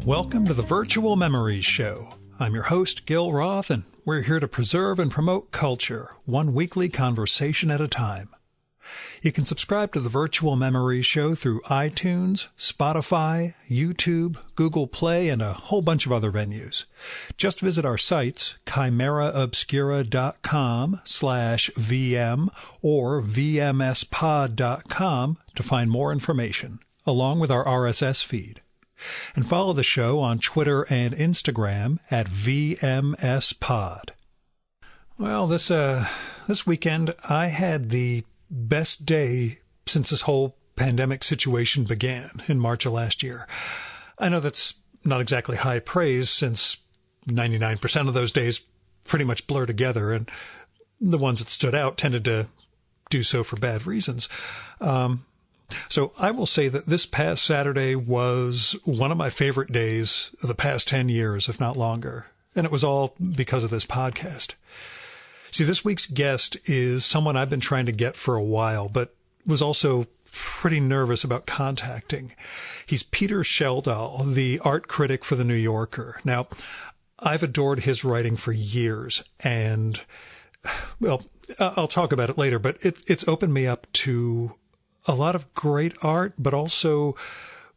Welcome to the Virtual Memories Show. I'm your host, Gil Roth, and we're here to preserve and promote culture, one weekly conversation at a time. You can subscribe to the Virtual Memories Show through iTunes, Spotify, YouTube, Google Play, and a whole bunch of other venues. Just visit our sites, chimeraobscura.com/VM or vmspod.com to find more information, along with our RSS feed. And follow the show on Twitter and Instagram at VMSPod. Well, this weekend I had the best day since this whole pandemic situation began in March of last year. I know that's not exactly high praise since 99% of those days pretty much blur together, and the ones that stood out tended to do so for bad reasons. So I will say that this past Saturday was one of my favorite days of the past 10 years, if not longer. And it was all because of this podcast. See, this week's guest is someone I've been trying to get for a while, but was also pretty nervous about contacting. He's Peter Schjeldahl, the art critic for The New Yorker. Now, I've adored his writing for years, and, well, I'll talk about it later, but it's opened me up to a lot of great art, but also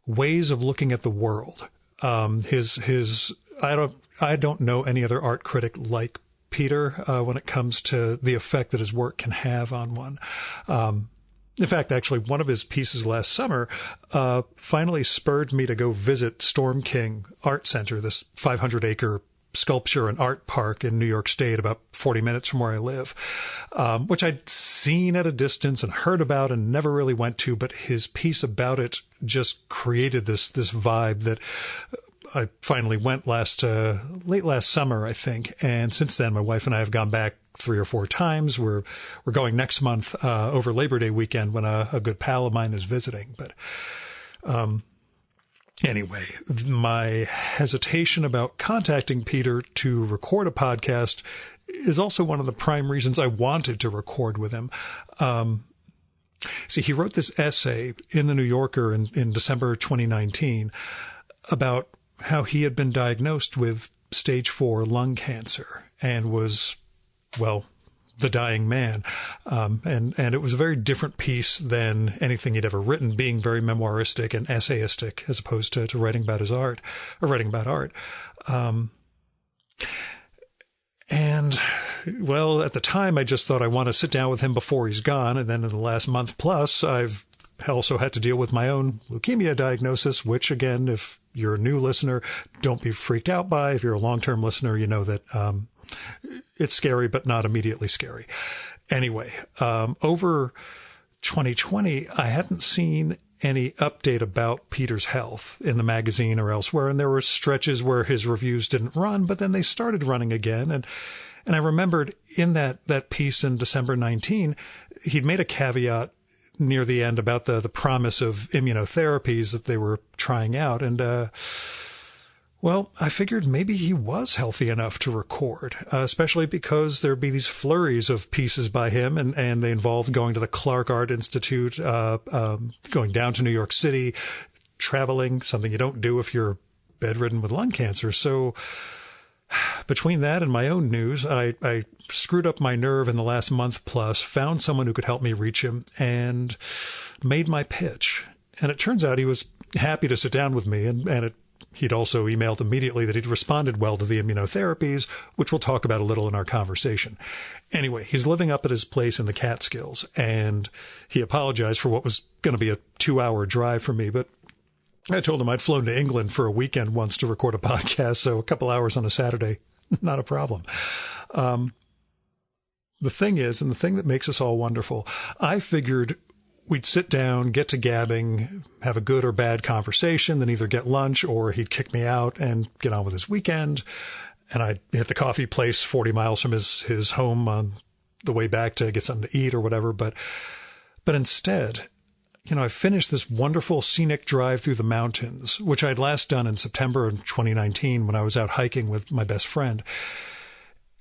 ways of looking at the world. I don't know any other art critic like Peter when it comes to the effect that his work can have on one. In fact, actually, one of his pieces last summer finally spurred me to go visit Storm King Art Center, this 500-acre sculpture and art park in New York State, about 40 minutes from where I live, which I'd seen at a distance and heard about and never really went to, but his piece about it just created this vibe that I finally went late last summer, I think. And since then, my wife and I have gone back 3 or 4 times. We're going next month over Labor Day weekend when a good pal of mine is visiting. But anyway, my hesitation about contacting Peter to record a podcast is also one of the prime reasons I wanted to record with him. See, he wrote this essay in The New Yorker in December 2019 about how he had been diagnosed with stage 4 lung cancer and was, well, the dying man. And it was a very different piece than anything he'd ever written, being very memoiristic and essayistic as opposed to writing about his art or writing about art. And, well, at the time, I just thought I want to sit down with him before he's gone. And then in the last month plus, I've also had to deal with my own leukemia diagnosis, which, again, if you're a new listener, don't be freaked out by. If you're a long-term listener, you know that it's scary, but not immediately scary. Anyway, over 2020, I hadn't seen any update about Peter's health in the magazine or elsewhere, and there were stretches where his reviews didn't run, but then they started running again. And I remembered in that piece in December 19, he'd made a caveat near the end about the promise of immunotherapies that they were trying out. And, well, I figured maybe he was healthy enough to record, especially because there'd be these flurries of pieces by him, and they involved going to the Clark Art Institute, going down to New York City, traveling, something you don't do if you're bedridden with lung cancer. So between that and my own news, I screwed up my nerve in the last month plus, found someone who could help me reach him, and made my pitch. And it turns out he was happy to sit down with me, and he'd also emailed immediately that he'd responded well to the immunotherapies, which we'll talk about a little in our conversation. Anyway, he's living up at his place in the Catskills, and he apologized for what was going to be a 2-hour drive for me, but I told him I'd flown to England for a weekend once to record a podcast, so a couple hours on a Saturday, not a problem. The thing is, and the thing that makes us all wonderful, I figured we'd sit down, get to gabbing, have a good or bad conversation, then either get lunch or he'd kick me out and get on with his weekend. And I'd hit the coffee place 40 miles from his home on the way back to get something to eat or whatever. But instead, I finished this wonderful scenic drive through the mountains, which I'd last done in September of 2019 when I was out hiking with my best friend.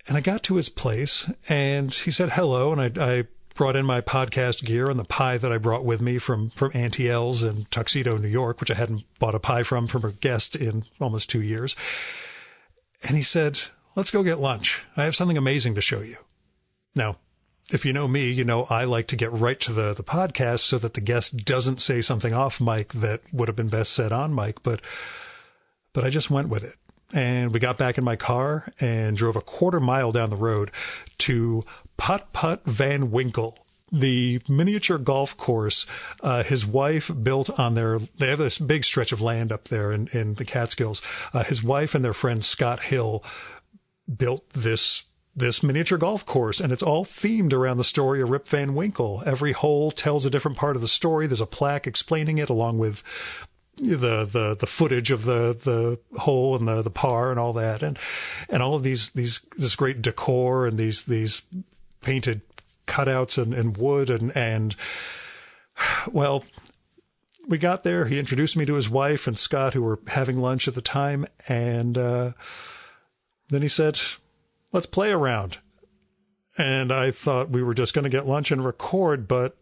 And I got to his place, and he said hello, and I brought in my podcast gear and the pie that I brought with me from Auntie Elle's in Tuxedo, New York, which I hadn't bought a pie from a guest in almost 2 years. And he said, let's go get lunch. I have something amazing to show you. Now, if you know me, you know I like to get right to the podcast so that the guest doesn't say something off mic that would have been best said on mic, but I just went with it. And we got back in my car and drove a quarter mile down the road to Putt Putt Van Winkle, the miniature golf course his wife built on they have this big stretch of land up there in the Catskills. His wife and their friend Scott Hill built this miniature golf course, and it's all themed around the story of Rip Van Winkle. Every hole tells a different part of the story. There's a plaque explaining it, along with the footage of the hole and the par and all that, and all of this great decor and these painted cutouts and wood and well, we got there. He introduced me to his wife and Scott, who were having lunch at the time, and then he said, let's play around. And I thought we were just going to get lunch and record, but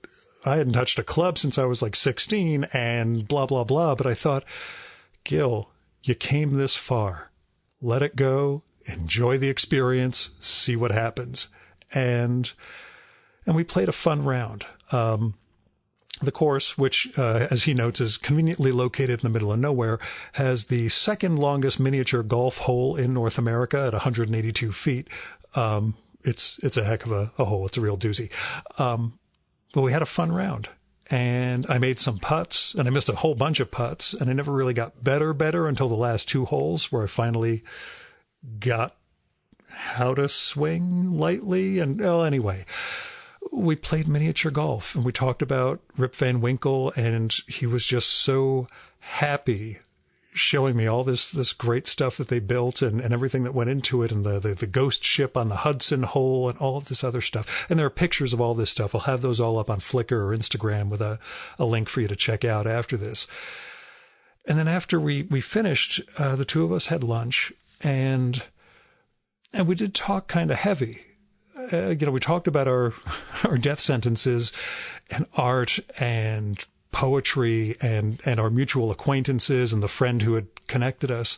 I hadn't touched a club since I was like 16 and blah, blah, blah. But I thought, Gil, you came this far. Let it go. Enjoy the experience. See what happens. And we played a fun round. The course, which, as he notes, is conveniently located in the middle of nowhere, has the second longest miniature golf hole in North America at 182 feet. It's a heck of a hole. It's a real doozy. But we had a fun round, and I made some putts, and I missed a whole bunch of putts, and I never really got better until the last 2 holes, where I finally got how to swing lightly. And well, anyway, we played miniature golf, and we talked about Rip Van Winkle, and he was just so happy showing me all this great stuff that they built and everything that went into it, and the ghost ship on the Hudson hole and all of this other stuff. And there are pictures of all this stuff. I'll have those all up on Flickr or Instagram with a link for you to check out after this. And then after we finished, the two of us had lunch, and we did talk kind of heavy. We talked about our death sentences and art and poetry and our mutual acquaintances and the friend who had connected us.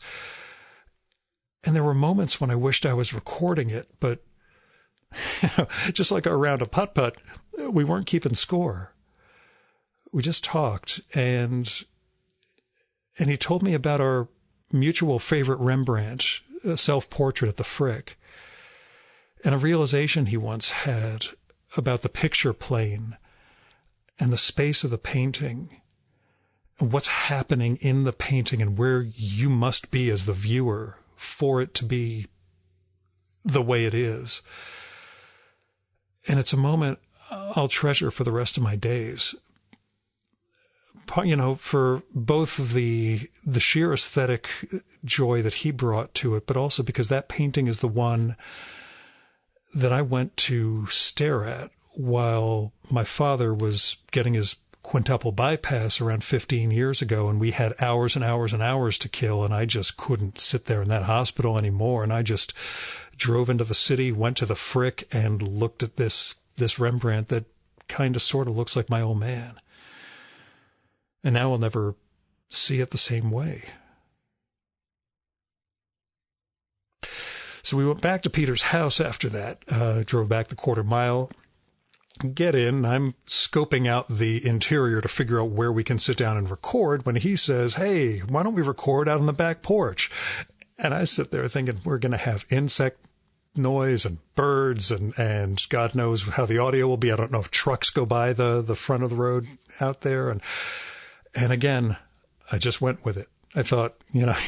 And there were moments when I wished I was recording it, but just like our round of putt-putt, we weren't keeping score. We just talked, and he told me about our mutual favorite Rembrandt, a self-portrait at the Frick, and a realization he once had about the picture plane and the space of the painting and what's happening in the painting and where you must be as the viewer for it to be the way it is. And it's a moment I'll treasure for the rest of my days. For both the sheer aesthetic joy that he brought to it, but also because that painting is the one that I went to stare at while my father was getting his quintuple bypass around 15 years ago, and we had hours and hours and hours to kill, and I just couldn't sit there in that hospital anymore. And I just drove into the city, went to the Frick, and looked at this Rembrandt that kind of sort of looks like my old man. And now I'll never see it the same way. So we went back to Peter's house after that, drove back the quarter mile, get in. I'm scoping out the interior to figure out where we can sit down and record when he says, hey, why don't we record out on the back porch? And I sit there thinking we're going to have insect noise and birds and God knows how the audio will be. I don't know if trucks go by the front of the road out there. And again, I just went with it. I thought,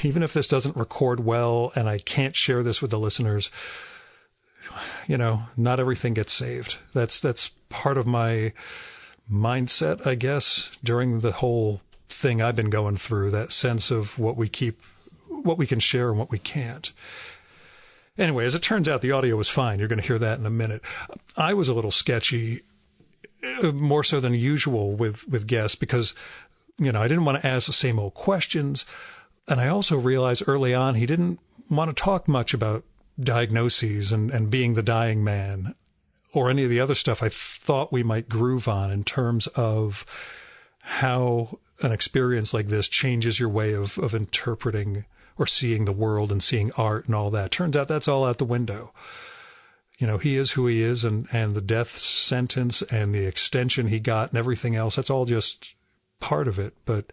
even if this doesn't record well and I can't share this with the listeners, not everything gets saved. That's part of my mindset, I guess, during the whole thing I've been going through, that sense of what we can share and what we can't. Anyway, as it turns out, the audio was fine. You're going to hear that in a minute. I was a little sketchy, more so than usual with guests, because I didn't want to ask the same old questions. And I also realized early on he didn't want to talk much about diagnoses and being the dying man. or any of the other stuff I thought we might groove on in terms of how an experience like this changes your way of interpreting or seeing the world and seeing art and all that. Turns out that's all out the window. You know, he is who he is, and the death sentence and the extension he got and everything else, that's all just part of it. But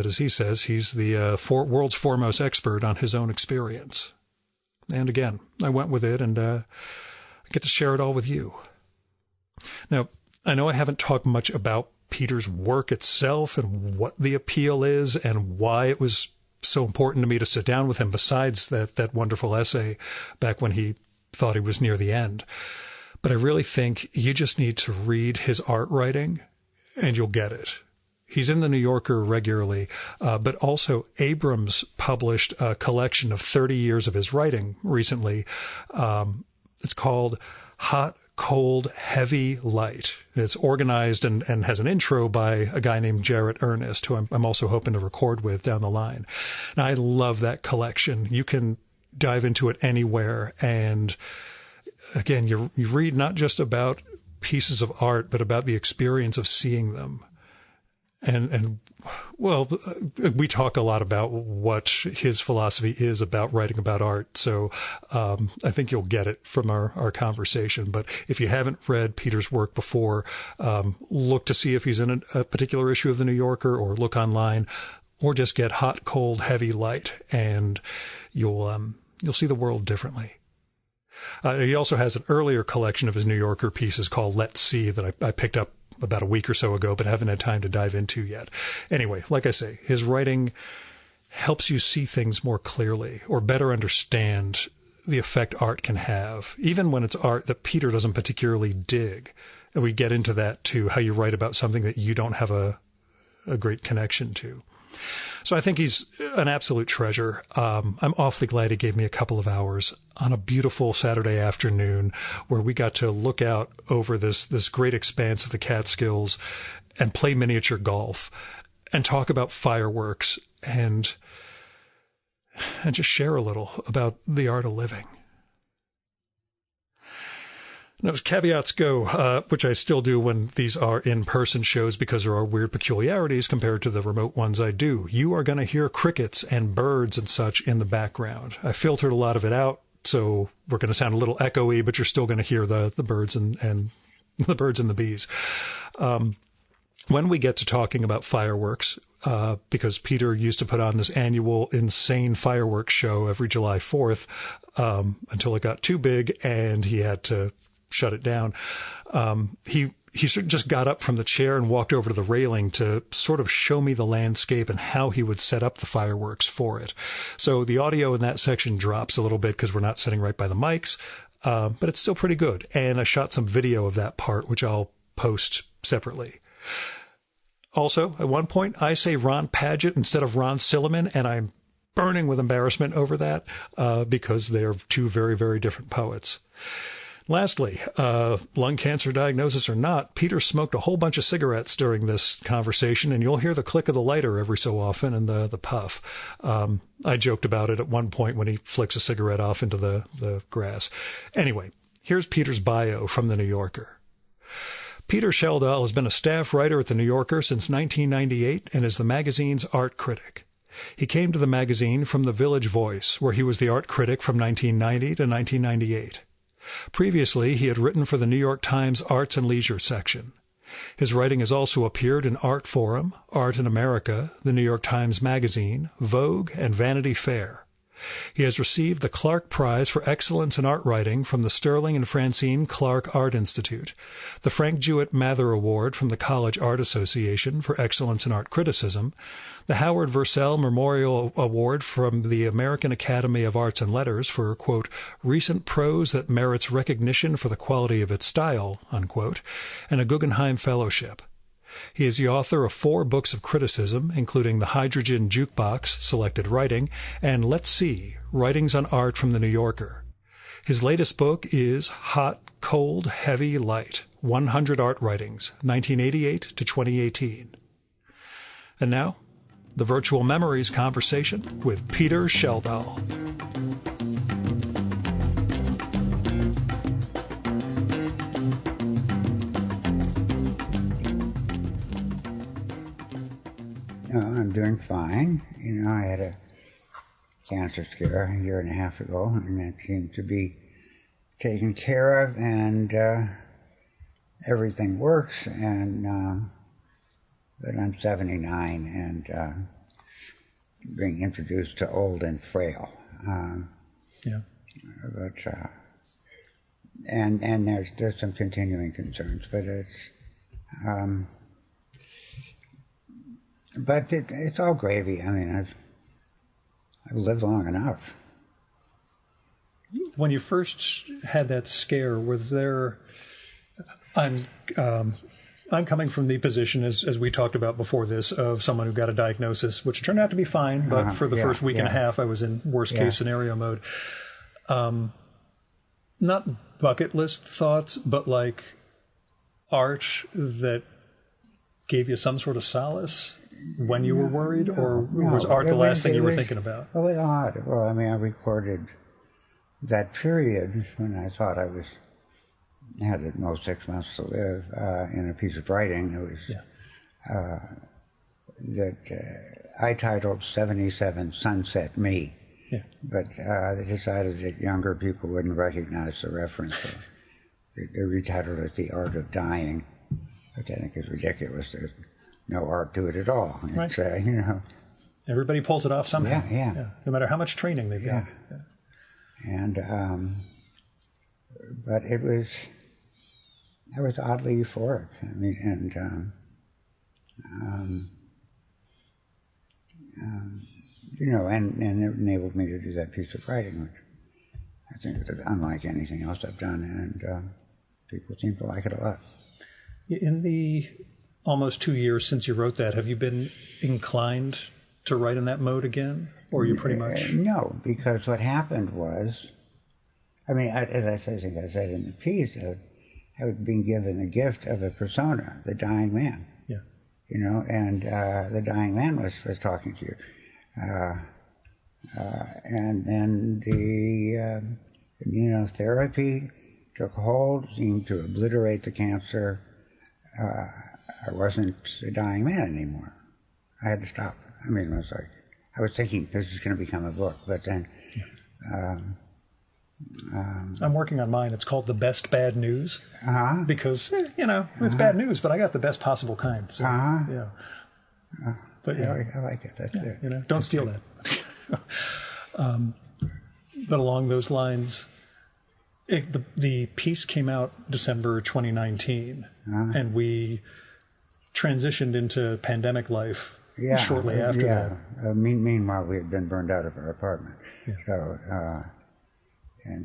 as he says, he's the world's foremost expert on his own experience. And again, I went with it, and I get to share it all with you. Now, I know I haven't talked much about Peter's work itself and what the appeal is and why it was so important to me to sit down with him, besides that wonderful essay back when he thought he was near the end. But I really think you just need to read his art writing and you'll get it. He's in the New Yorker regularly, but also Abrams published a collection of 30 years of his writing recently. It's called Hot, Cold, Heavy, Light. It's organized and has an intro by a guy named Jarrett Ernest, who I'm also hoping to record with down the line. And I love that collection. You can dive into it anywhere. And again, you read not just about pieces of art, but about the experience of seeing them. And well, we talk a lot about what his philosophy is about writing about art. So I think you'll get it from our conversation. But if you haven't read Peter's work before, look to see if he's in a particular issue of the New Yorker, or look online, or just get Hot, Cold, Heavy, Light, and you'll see the world differently. He also has an earlier collection of his New Yorker pieces called Let's See that I picked up about a week or so ago, but haven't had time to dive into yet. Anyway, like I say, his writing helps you see things more clearly or better understand the effect art can have, even when it's art that Peter doesn't particularly dig. And we get into that too, how you write about something that you don't have a great connection to. So I think he's an absolute treasure. I'm awfully glad he gave me a couple of hours on a beautiful Saturday afternoon where we got to look out over this great expanse of the Catskills and play miniature golf and talk about fireworks and just share a little about the art of living. Now, as caveats go, which I still do when these are in-person shows because there are weird peculiarities compared to the remote ones I do, you are going to hear crickets and birds and such in the background. I filtered a lot of it out, so we're going to sound a little echoey, but you're still going to hear the birds and the birds and the bees. When we get to talking about fireworks, because Peter used to put on this annual insane fireworks show every July 4th until it got too big and he had to shut it down. He sort of just got up from the chair and walked over to the railing to sort of show me the landscape and how he would set up the fireworks for it. So the audio in that section drops a little bit because we're not sitting right by the mics, but it's still pretty good. And I shot some video of that part, which I'll post separately. Also, at one point, I say Ron Padgett instead of Ron Silliman, and I'm burning with embarrassment over that because they're two very, very different poets. Lastly, lung cancer diagnosis or not, Peter smoked a whole bunch of cigarettes during this conversation, and you'll hear the click of the lighter every so often and the puff. I joked about it at one point when he flicks a cigarette off into the grass. Anyway, here's Peter's bio from the New Yorker. Peter Schjeldahl has been a staff writer at the New Yorker since 1998 and is the magazine's art critic. He came to the magazine from the Village Voice, where he was the art critic from 1990 to 1998. Previously, he had written for the New York Times Arts and Leisure section. His writing has also appeared in Art Forum, Art in America, the New York Times Magazine, Vogue, and Vanity Fair. He has received the Clark Prize for Excellence in Art Writing from the Sterling and Francine Clark Art Institute, the Frank Jewett Mather Award from the College Art Association for Excellence in Art Criticism, the Howard Vercel Memorial Award from the American Academy of Arts and Letters for, quote, recent prose that merits recognition for the quality of its style, unquote, and a Guggenheim Fellowship. He is the author of 4 books of criticism, including The Hydrogen Jukebox, Selected Writing, and Let's See, Writings on Art from the New Yorker. His latest book is Hot, Cold, Heavy, Light, 100 Art Writings, 1988 to 2018. And now, the Virtual Memories conversation with Peter Schjeldahl. I'm doing fine. I had a cancer scare a year and a half ago, and that seemed to be taken care of, and everything works. And but I'm 79 and being introduced to old and frail. But and there's some continuing concerns, but it's all gravy. I mean, I've lived long enough. When you first had that scare, was there? I'm coming from the position, as we talked about before this, of someone who got a diagnosis, which turned out to be fine, but for the first week and a half, I was in worst case scenario mode. Not bucket list thoughts, but like art that gave you some sort of solace when you were worried, or was art the last thing you were thinking about? Well, it was odd. Well, I mean, I recorded that period when I thought I had at most 6 months to live in a piece of writing that I titled 77 Sunset Me. Yeah. But they decided that younger people wouldn't recognize the reference. So they retitled it The Art of Dying, which I think is ridiculous. There's no art to it at all. Right. It's, everybody pulls it off somehow. Yeah. No matter how much training they've got. Yeah. And, but I was oddly euphoric. I mean, and it enabled me to do that piece of writing, which I think is unlike anything else I've done, and people seem to like it a lot. In the almost 2 years since you wrote that, have you been inclined to write in that mode again, or are you pretty much? No, because what happened was, I mean, as I think I said in the piece, I was being given the gift of a persona, the dying man. Yeah. And the dying man was talking to you. And then the immunotherapy took hold, seemed to obliterate the cancer. I wasn't the dying man anymore. I had to stop. I mean, it was like, I was thinking this is going to become a book, but then... I'm working on mine. It's called The Best Bad News. Because, it's bad news, but I got the best possible kind. So, yeah. But I like it. That's good. Don't steal that. But along those lines, the piece came out December 2019, and we transitioned into pandemic life shortly after that. Meanwhile, we had been burned out of our apartment. Yeah.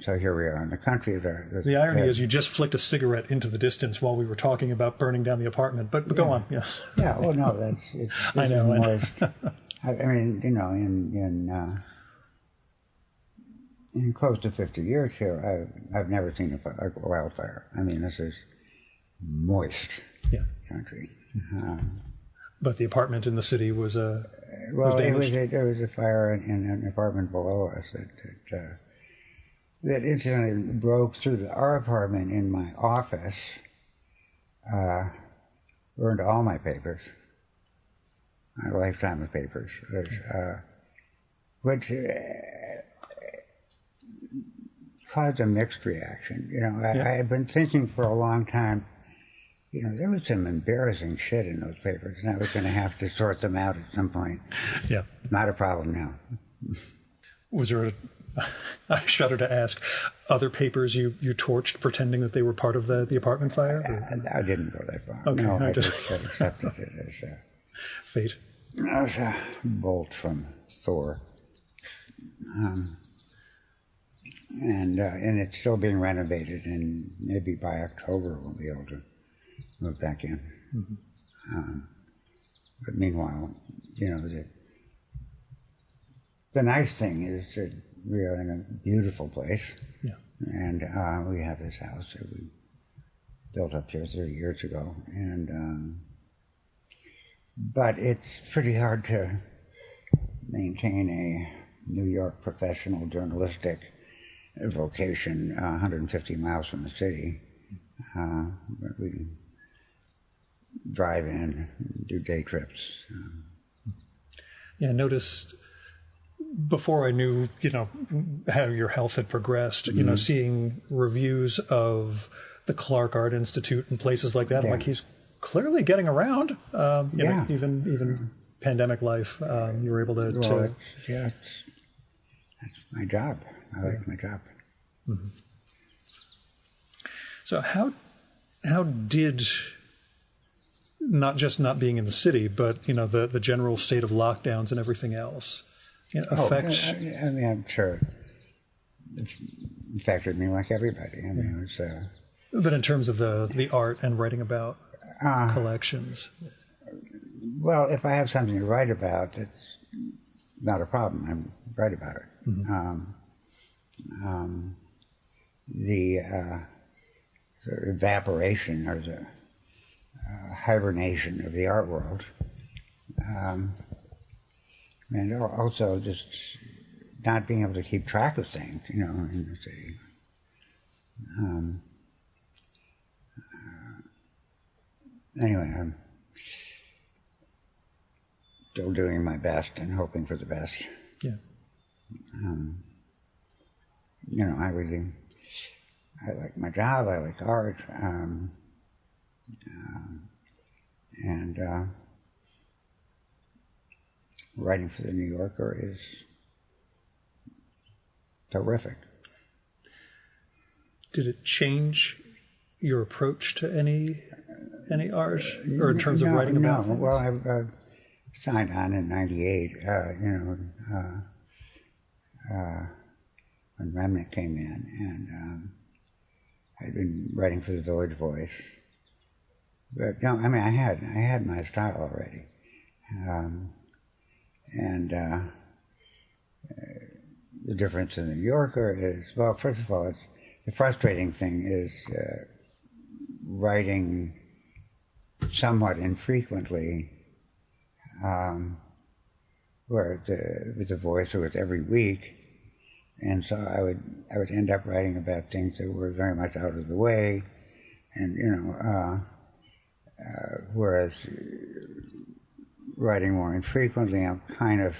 So here we are in the country. The irony is you just flicked a cigarette into the distance while we were talking about burning down the apartment. But go on, yes. Yeah, well, no, it's I know. I mean, in close to 50 years here, I've never seen a wildfire. I mean, this is moist country. But the apartment in the city was damaged? There was a fire in an apartment below us that incidentally broke through our apartment in my office, burned all my papers, my lifetime of papers, which caused a mixed reaction. I had been thinking for a long time, there was some embarrassing shit in those papers, and I was going to have to sort them out at some point. Yeah. Not a problem now. Was there I shudder to ask, other papers you torched pretending that they were part of the apartment fire? I didn't go that far. Okay, no, I just accepted it as fate. As a bolt from Thor. And it's still being renovated, and maybe by October we'll be able to move back in. Mm-hmm. But meanwhile, the nice thing is that we are in a beautiful place, and we have this house that we built up here 30 years ago, and but it's pretty hard to maintain a New York professional journalistic vocation 150 miles from the city, but we drive in, do day trips. Yeah, I noticed before I knew, how your health had progressed, seeing reviews of the Clark Art Institute and places like that. I'm like, he's clearly getting around. Even pandemic life, you were able to. Well, that's my job. I like my job. Mm-hmm. So how did not just not being in the city, but the general state of lockdowns and everything else affect? I mean, I'm sure it affected me like everybody. I mean, it was. But in terms of the art and writing about collections. Well, if I have something to write about, it's not a problem. I write about it. Mm-hmm. The sort of evaporation or the hibernation of the art world, and also just not being able to keep track of things, in the city. Anyway, I'm still doing my best and hoping for the best. Yeah. I like my job. I like art, and writing for the New Yorker is terrific. Did it change your approach to any art, or in terms of writing about things? Well, I signed on in '98. When Rembrandt came in, and I'd been writing for the Village Voice. But no, I mean, I had my style already, and the difference in the New Yorker is, well, first of all, the frustrating thing is writing somewhat infrequently, where with the Voice it was every week. And so I would end up writing about things that were very much out of the way, and whereas writing more infrequently, I'm kind of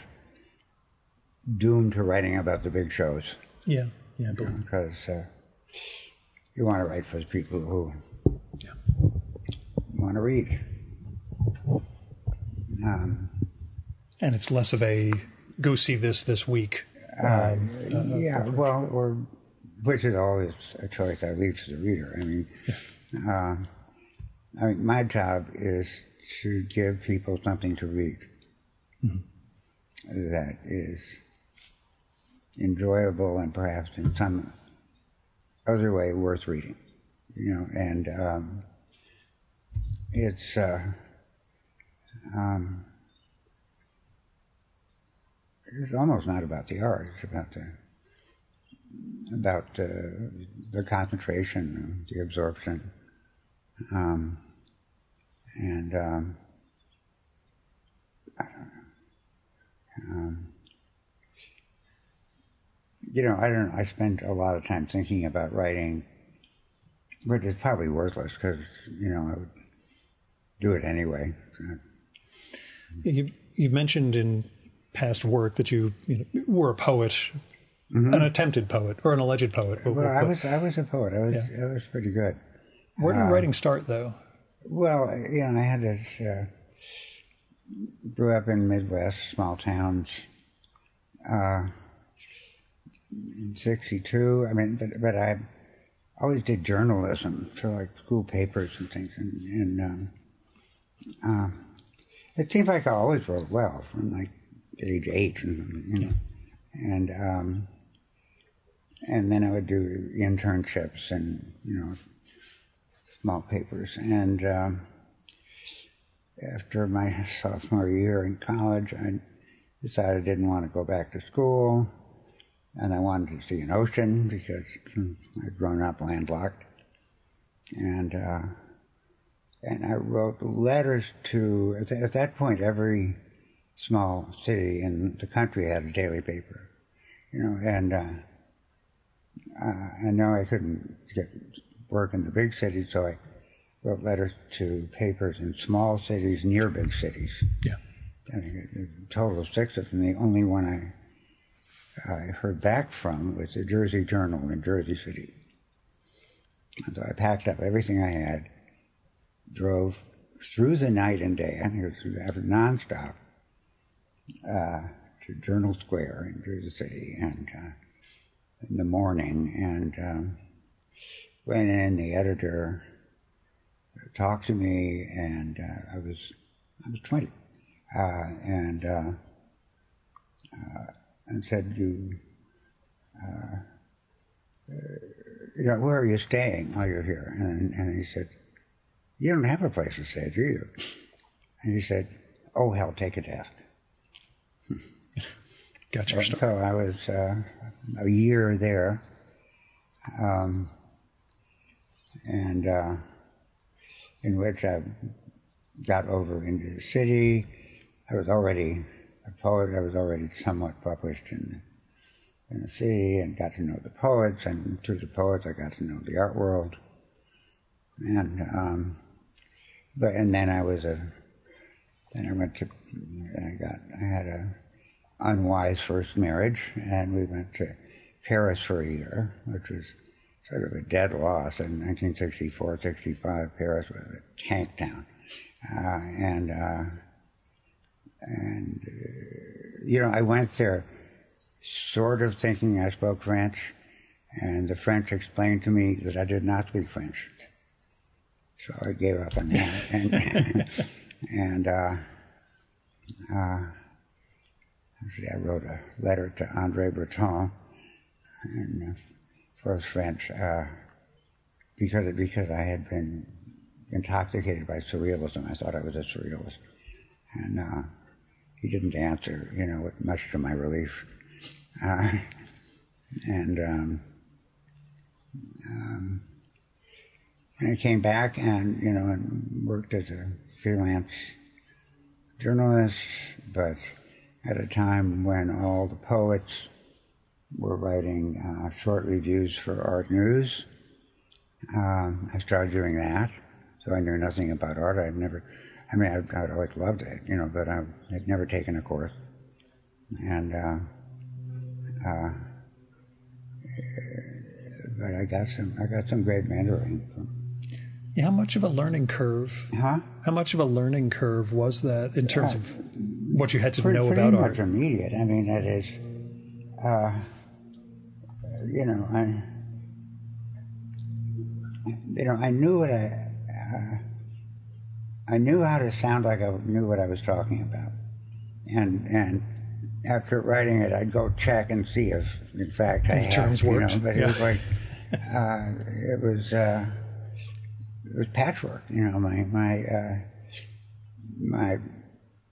doomed to writing about the big shows. Yeah. Because you want to write for the people who want to read. And it's less of a go see this week. Which is always a choice I leave to the reader. I mean, my job is to give people something to read that is enjoyable and perhaps in some other way worth reading. And it's almost not about the art. It's about the concentration, the absorption, and I don't know. I spent a lot of time thinking about writing, but it's probably worthless because I would do it anyway. You mentioned in past work that you were a poet, an attempted poet or an alleged poet. Well, I was a poet. I was pretty good. Where did writing start, though? Well, I had this. Grew up in Midwest, small towns. In '62, but I always did journalism for like school papers and things, and it seemed like I always wrote well from like age 8, and then I would do internships and small papers, and after my sophomore year in college, I decided I didn't want to go back to school, and I wanted to see an ocean because I'd grown up landlocked, and I wrote letters to, at that point, every small city in the country had a daily paper, and I know I couldn't get work in the big cities, so I wrote letters to papers in small cities near big cities. Yeah. I think a total of 6 of them. The only one I heard back from was the Jersey Journal in Jersey City. And so I packed up everything I had, drove through the night and day, I think it was nonstop, to Journal Square in Jersey City, and in the morning, and went in. The editor talked to me, and I was 20, and said, where are you staying while you're here? And he said, you don't have a place to stay, do you? And he said, oh, hell, take a desk. Gotcha. So I was a year there, and in which I got over into the city. I was already a poet. I was already somewhat published in the city, and got to know the poets, and through the poets I got to know the art world. And then I had a unwise first marriage, and we went to Paris for a year, which was sort of a dead loss. In 1964, 65, Paris was a tank town. I went there sort of thinking I spoke French, and the French explained to me that I did not speak French. So I gave up on that. I wrote a letter to André Breton, and for his French, because I had been intoxicated by surrealism. I thought I was a surrealist, and he didn't answer, much to my relief. And I came back and worked as a freelance journalist, but at a time when all the poets were writing short reviews for Art News. I started doing that, so I knew nothing about art. I'd always loved it, but I had never taken a course. And but I got some great mentoring from. Yeah, how much of a learning curve? Huh? How much of a learning curve was that in terms of what you had to know about art? Pretty much immediate. I mean, that is, I knew what I knew how to sound like I knew what I was talking about, and after writing it, I'd go check and see if, in fact, if terms worked. But it was like it was patchwork.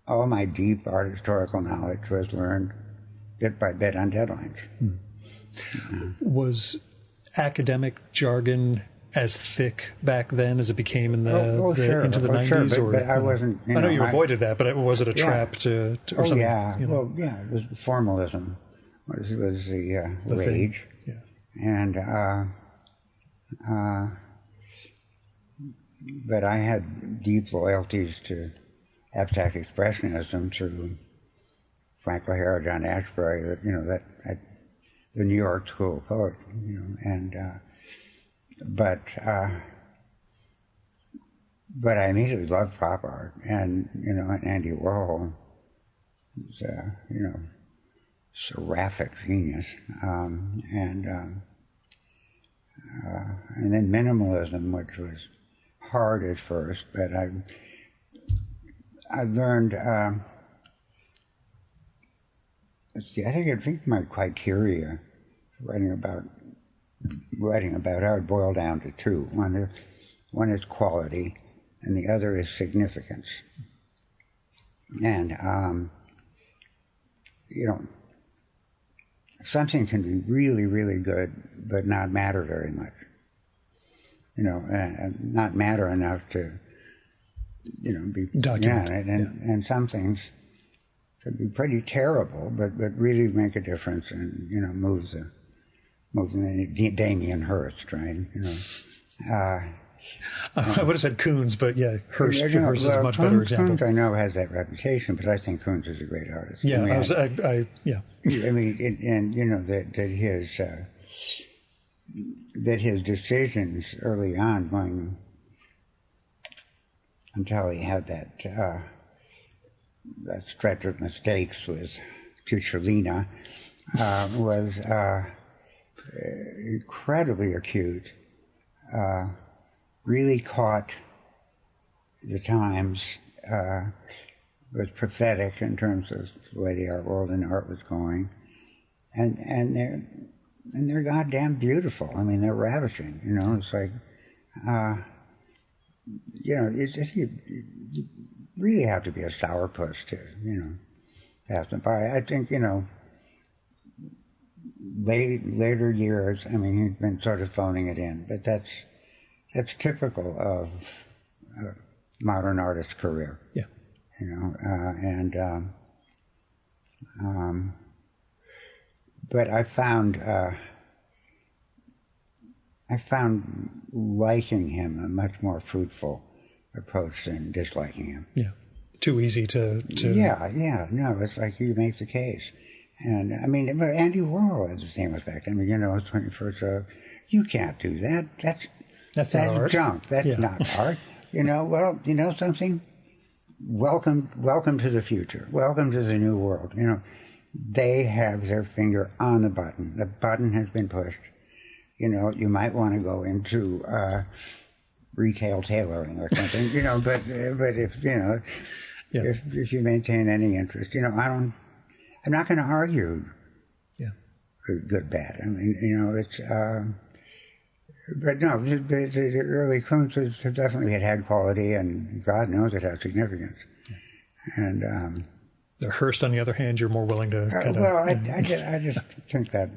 All my deep art historical knowledge was learned bit by bit on deadlines. Was academic jargon as thick back then as it became in sure. into the 90s? Sure, but I wasn't. I know you avoided that, but was it a trap to or something? Yeah. Well, yeah. It was formalism. Was the rage, thing. Yeah. And but I had deep loyalties to abstract expressionism through Frank O'Hara, John Ashbery, the New York School of Poetry, but I immediately loved pop art, and Andy Warhol was seraphic genius, and then minimalism, which was hard at first, but I learned. I think my criteria for writing about art boil down to two. One is quality, and the other is significance. And something can be really, really good, but not matter very much. Not matter enough to, be documented. And some things could be pretty terrible, but really make a difference and move the Damien Hirst, right? I would have said Koons, but yeah, Hirst is a much better example. Koons, I know, has that reputation, but I think Koons is a great artist. Yeah, yeah. I mean, and you know that his decisions early on, going until he had that stretch of mistakes with Tucholina, was incredibly acute. Really caught the times, was prophetic in terms of the way the art world and art was going, and they're goddamn beautiful. I mean, they're ravishing. You know, it's like, you know, it's just, you really have to be a sourpuss to, you know, have to buy. I think, you know, later years, I mean, he'd been sort of phoning it in, but that's typical of a modern artist's career. Yeah. You know, but I found liking him a much more fruitful approach than disliking him. Yeah. Too easy to... Yeah. No, it's like you make the case. And, I mean, but Andy Warhol had the same effect. I mean, you know, it's when he first said, you can't do that. That's junk. That's not art. You know, well, you know something? Welcome to the future. Welcome to the new world. You know, they have their finger on the button. The button has been pushed. You know, you might want to go into retail tailoring or something. You know, but if you know, if you maintain any interest, you know, I'm not going to argue. Yeah. Good, bad. I mean, you know, it's. But no, the early Koons definitely had quality, and God knows it had significance. Yeah. And the Hirst, on the other hand, you're more willing to kind of... Well, I just think that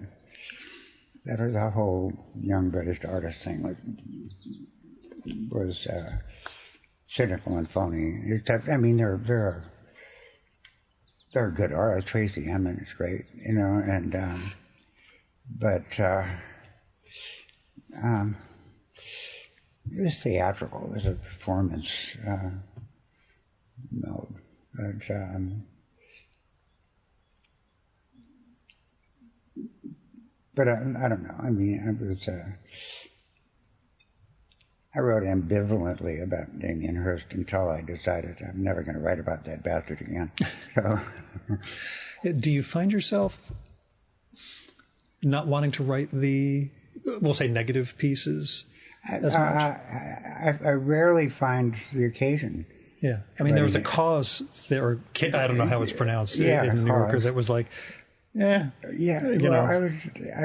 the whole young British artist thing was cynical and phony. Except, I mean, there are good artists. Tracy Emin is great, you know, and but. It was theatrical. It was a performance mode. But I don't know. I mean, I wrote ambivalently about Damien Hirst until I decided I'm never going to write about that bastard again. So. Do you find yourself not wanting to write we'll say negative pieces as much? I rarely find the occasion. Yeah. I mean, there was a cause there, or I don't know how it's pronounced in New Yorker, that was like, Yeah, well, I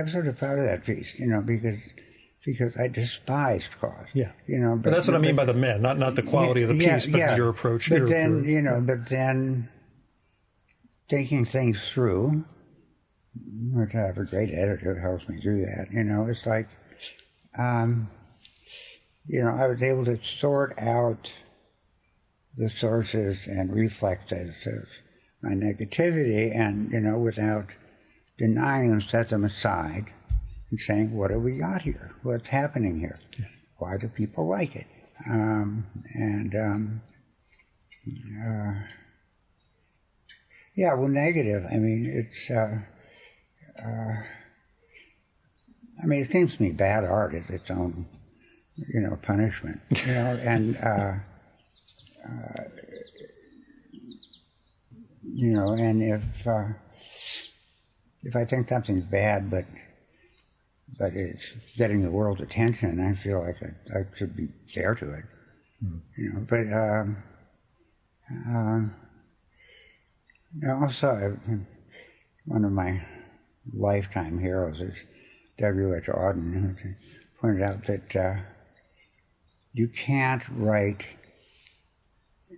was sort of proud of that piece, you know, because I despised cause. Yeah. You know, but that's what I mean by the men, not the quality of the piece, but your approach. But then thinking things through, which I have a great editor who helps me do that, you know, it's like, you know, I was able to sort out the sources and reflexes of my negativity and, you know, without denying them, set them aside and saying, what have we got here? What's happening here? Yeah. Why do people like it? Yeah, well, negative, I mean, it's, I mean, it seems to me bad art is its own, you know, punishment, you know, and, you know, and if I think something's bad, but it's getting the world's attention, I feel like I should be fair to it, you know. But also, one of my lifetime heroes is W.H. Auden, who pointed out that you can't write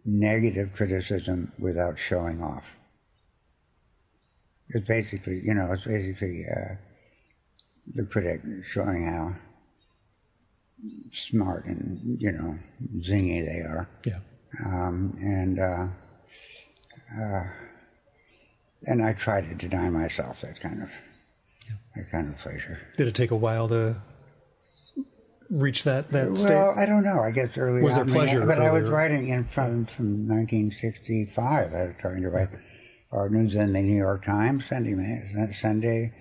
negative criticism without showing off. It's basically, you know, the critic showing how smart and, you know, zingy they are. Yeah. And I try to deny myself that kind of pleasure. Did it take a while to reach that state? Well, I don't know. I guess early was on. there pleasure? But I was writing from 1965. I was trying to write news in the New York Times, Sunday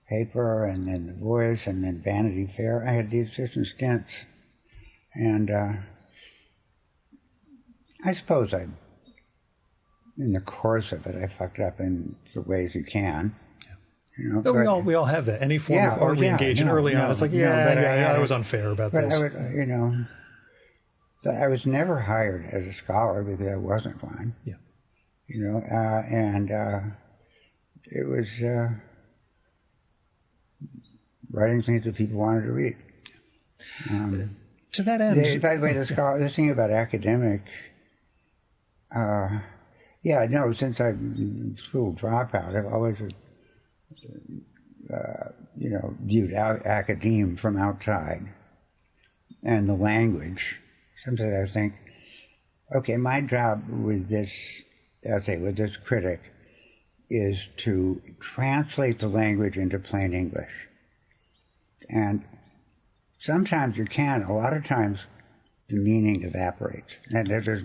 paper, and then The Voice, and then Vanity Fair. I had these different stints. And I suppose in the course of it, I fucked up in the ways you can. You know, but we all have that. Any form of art we engage in early on, it's like, I was unfair about this. But I was never hired as a scholar because I wasn't one. Yeah. You know, and it was writing things that people wanted to read. To that end, by the way, the thing about academic, since I'm a school dropout, I've always, viewed academe from outside, and the language. Sometimes I think, okay, my job with this essay, with this critic, is to translate the language into plain English. And sometimes you can. A lot of times, the meaning evaporates, and there's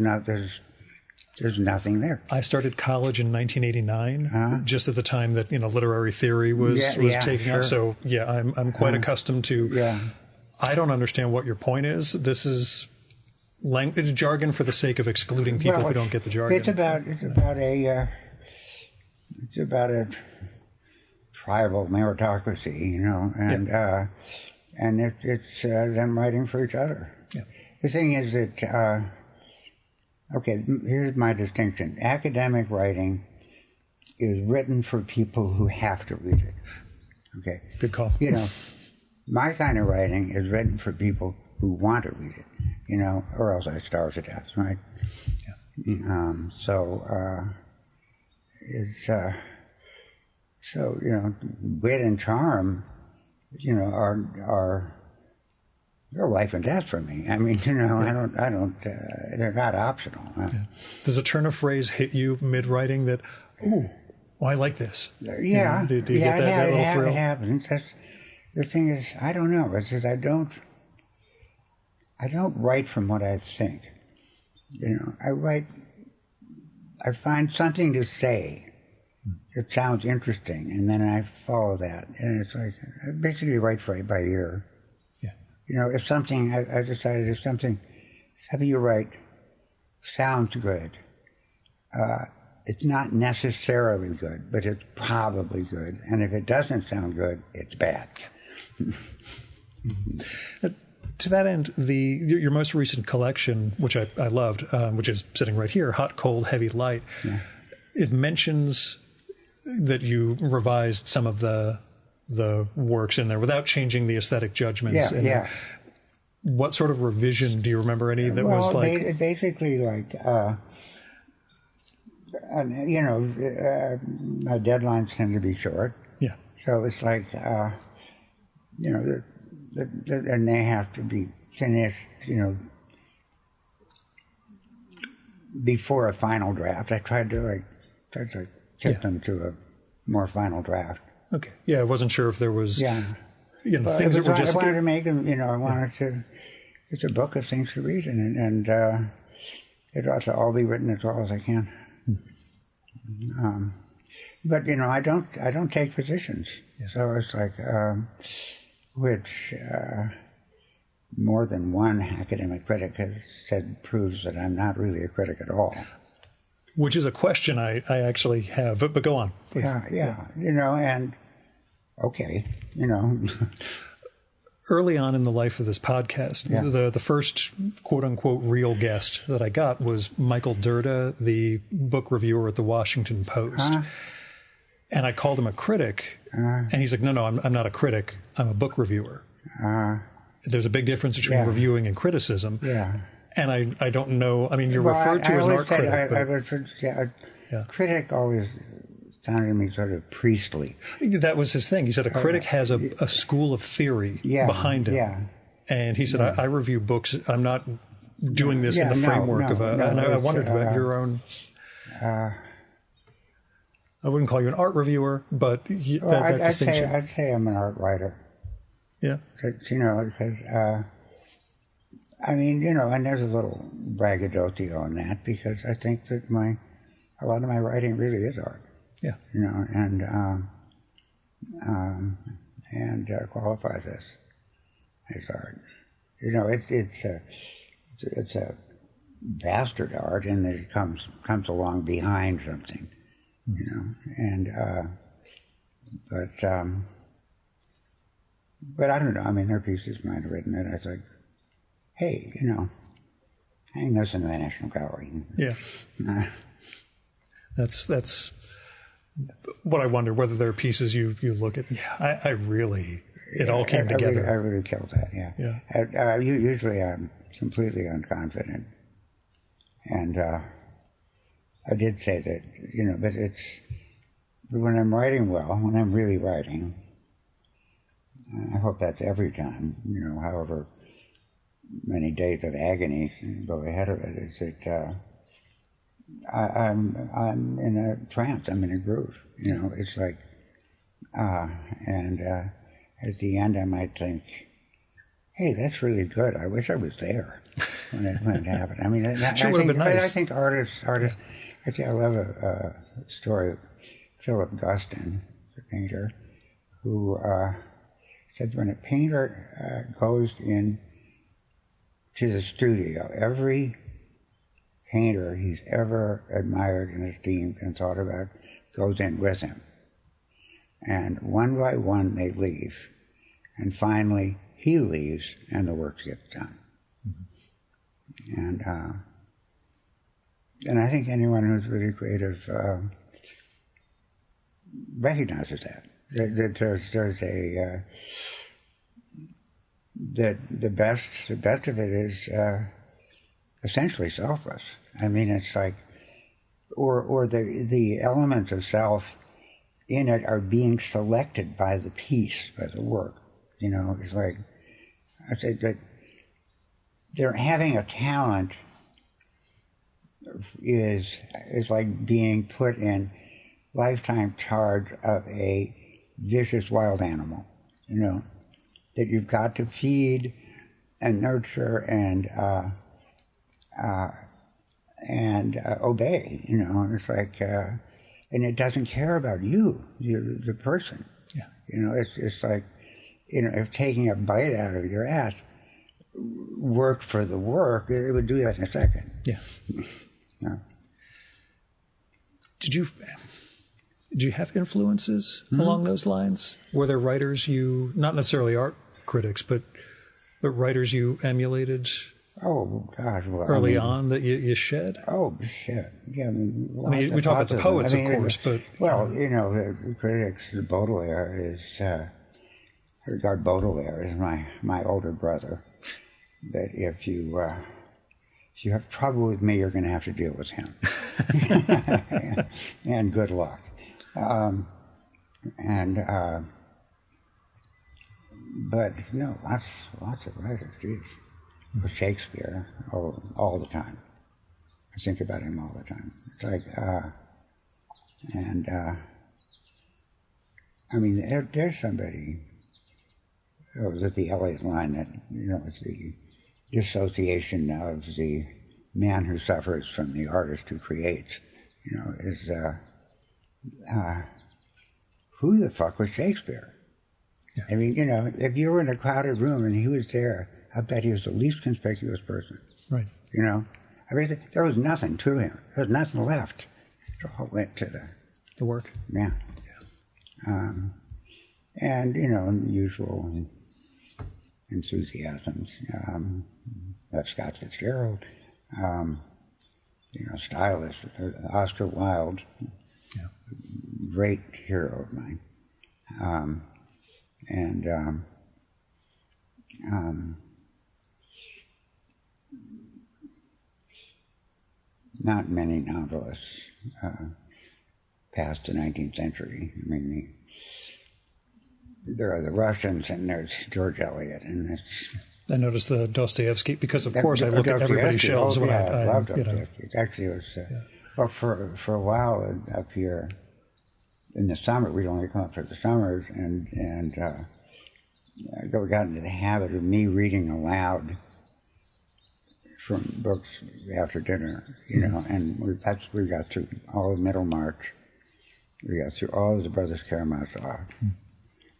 nothing there. I started college in 1989, just at the time that literary theory was taking off. So I'm quite accustomed to. Yeah. I don't understand what your point is. This is language jargon for the sake of excluding people who don't get the jargon. It's about a tribal meritocracy, and it's them writing for each other. Yeah. The thing is that, here's my distinction. Academic writing is written for people who have to read it. Okay? Good call. My kind of writing is written for people who want to read it, or else I starve to death, right? Yeah. Wit and charm, are they're life and death for me. I mean, I don't. They're not optional. Yeah. Does a turn of phrase hit you mid-writing that, I like this? Yeah. Do you get that little thrill? It happens. The thing is, I don't know. It's just I don't write from what I think. I find something to say that sounds interesting, and then I follow that. And it's like, I basically write by ear. Yeah. If something, I decided if something you write sounds good, it's not necessarily good, but it's probably good. And if it doesn't sound good, it's bad. To that end, your most recent collection, which I loved, which is sitting right here, Hot, Cold, Heavy, Light, it mentions that you revised some of the works in there without changing the aesthetic judgments. Yeah. What sort of revision do you remember any that was like? Basically, like, my deadlines tend to be short. Yeah. So it's like, and they have to be finished, before a final draft. I tried to get them to a more final draft. Okay. Yeah, I wasn't sure if there was, things that were just. I wanted to make them, I wanted to. It's a book of things to read, and it ought to all be written as well as I can. But I don't take positions. Yeah. So it's like, which more than one academic critic has said proves that I'm not really a critic at all. Which is a question I actually have, but go on, please. Yeah. And okay, Early on in the life of this podcast, the first quote-unquote real guest that I got was Michael Dirda, the book reviewer at the Washington Post. And I called him a critic, and he's like, no, I'm not a critic, I'm a book reviewer. There's a big difference between reviewing and criticism. Yeah. And I don't know, I mean, you're referred to as an art critic. Critic always sounded to me sort of priestly. That was his thing. He said a critic has a school of theory behind him. Yeah. And he said, I review books. I'm not doing this in the framework of a... and I wondered about your own... I wouldn't call you an art reviewer, but that distinction... I'd say I'm an art writer. Yeah. Because I mean, you know, and there's a little braggadocio in that because I think that a lot of my writing really is art. Yeah. You know, and qualifies as art. You know, it's a bastard art in that it comes along behind something. You know, and but I don't know. I mean, there are pieces of mine have written that I thought, hey, you know, hang this in the National Gallery. Yeah. That's what I wonder, whether there are pieces you look at. Yeah, I really, it all came together. I really killed that, yeah. Yeah. Usually I'm completely unconfident. And I did say that, you know, but when I'm writing well, when I'm really writing, I hope that's every time, you know, however many days of agony go ahead of it, is that I'm in a trance, I'm in a groove, you know, it's like, and at the end I might think, hey, that's really good, I wish I was there when it happened. I mean, sure would have been nice. I think artists, actually I love a story of Philip Guston, the painter, who said when a painter goes in to the studio, every painter he's ever admired and esteemed and thought about goes in with him. And one by one they leave. And finally he leaves and the work gets done. Mm-hmm. And I think anyone who's really creative recognizes that. That there's a that the best of it is essentially selfless. I mean, it's like, or the elements of self in it are being selected by the piece, by the work. You know, it's like, I say that they're having a talent is like being put in lifetime charge of a vicious wild animal, you know, that you've got to feed and nurture and obey, you know. And it's like, and it doesn't care about you, the person. Yeah. You know, it's like, you know, if taking a bite out of your ass worked for the work, it would do that in a second. Yeah. Yeah. Did you have influences along those lines? Were there writers you, not necessarily art critics, but writers you emulated? Oh gosh! Well, early on that you shed? Oh shit! Yeah, I mean we talk about the poets, of course, but you know, the critics. Baudelaire is. I regard Baudelaire as my older brother. That if you have trouble with me, you're going to have to deal with him. and good luck. But no, lots of writers. Geez. For Shakespeare, all the time. I think about him all the time. It's like, I mean, there's somebody. It was at the Eliot line that, you know, it's the dissociation of the man who suffers from the artist who creates. You know, is who the fuck was Shakespeare? Yeah. I mean, you know, if you were in a crowded room and he was there, I bet he was the least conspicuous person. Right. You know, I mean, there was nothing to him. There was nothing left. It all went to the work. Yeah. And you know, the usual enthusiasms. That's Scott Fitzgerald. You know, stylist, Oscar Wilde. Yeah. Great hero of mine. Not many novelists past the 19th century. I mean, there are the Russians and there's George Eliot, and it's. I noticed the Dostoevsky because, of course, I look at everybody's shelves when I love you know. Dostoevsky. Actually, it was well for a while up here in the summer. We'd only come up for the summers, and we got into the habit of me reading aloud from books after dinner, and we got through all of Middlemarch. We got through all of the Brothers Karamazov,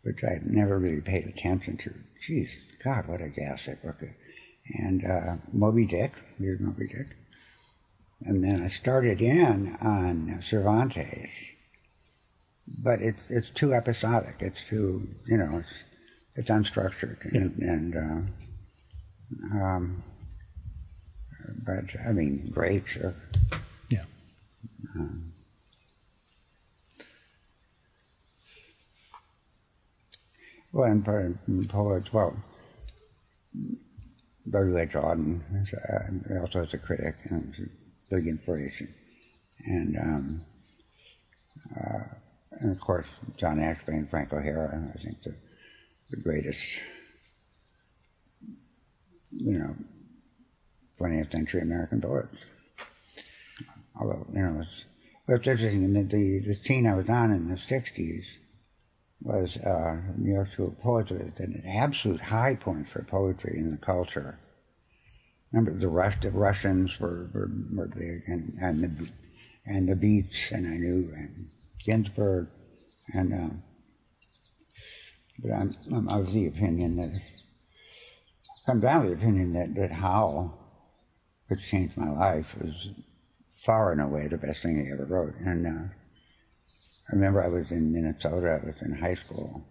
which I had never really paid attention to. Jeez, God, what a ghastly book. And Moby Dick, read Moby Dick. And then I started in on Cervantes, but it's too episodic. It's too, it's unstructured. But I mean, great, sure. Yeah. Well, and poets, well, W.H. Auden also as a critic, and it's a big inspiration. And of course, John Ashbery and Frank O'Hara, I think the greatest, 20th century American poets. Although, what's interesting, the scene I was on in the 60s was New York School of Poets was at an absolute high point for poetry in the culture. Remember, the Russians were big, and the Beats, and I knew, and Ginsberg, and but I'm of the opinion that that Howell, which changed my life, was far and away the best thing he ever wrote. And I remember I was in Minnesota, I was in high school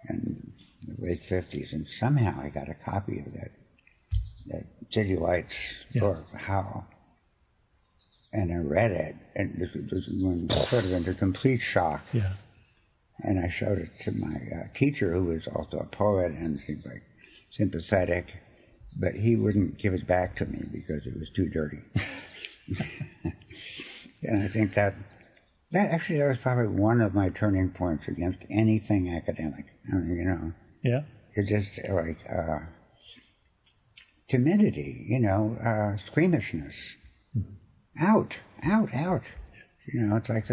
in the late 50s, and somehow I got a copy of that City Lights book, Howell. And I read it, and it was sort of into complete shock. Yeah. And I showed it to my teacher, who was also a poet and seemed like sympathetic, but he wouldn't give it back to me because it was too dirty. And I think that was probably one of my turning points against anything academic. I mean, Yeah. It's just like timidity, squeamishness. Out. It's like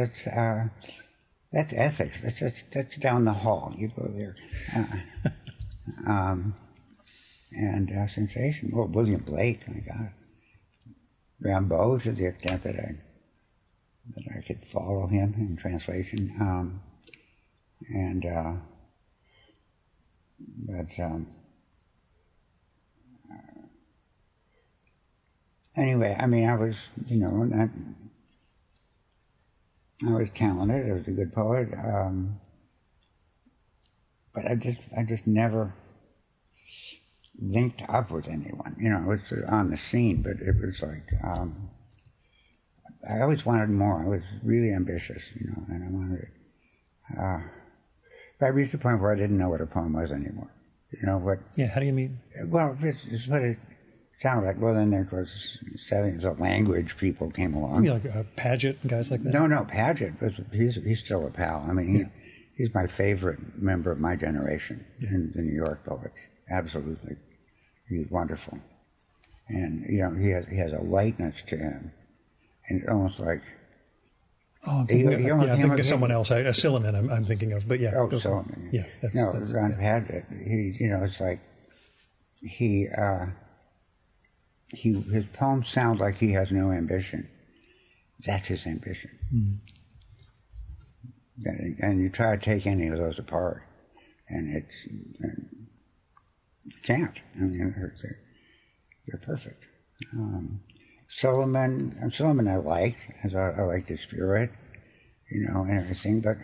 that's ethics. That's down the hall. You go there. And sensation. Well, William Blake, my God. Rimbaud, to the extent that I could follow him in translation. Anyway, I mean, I was, I was talented. I was a good poet, but I just never linked up with anyone. I was on the scene, but it was like I always wanted more. I was really ambitious, and I wanted it. But I reached a point where I didn't know what a poem was anymore. What? Yeah. How do you mean? Well, it's what it sounded like. Well, then there, of course, the language people came along. Yeah, like Paget and guys like that. No, Paget. He's still a pal. I mean, he's my favorite member of my generation in the New York poets. Absolutely, he's wonderful, and he has a lightness to him, and it's almost like. Oh, I'm thinking of someone else. A Silliman, I'm thinking of, but yeah. Oh, Silliman. Yeah. That's Ron Paget. It's like his poems sound like he has no ambition. That's his ambition. Mm. And you try to take any of those apart, and you can't. I mean, they're perfect. Silliman I liked, as I liked his spirit, and everything, but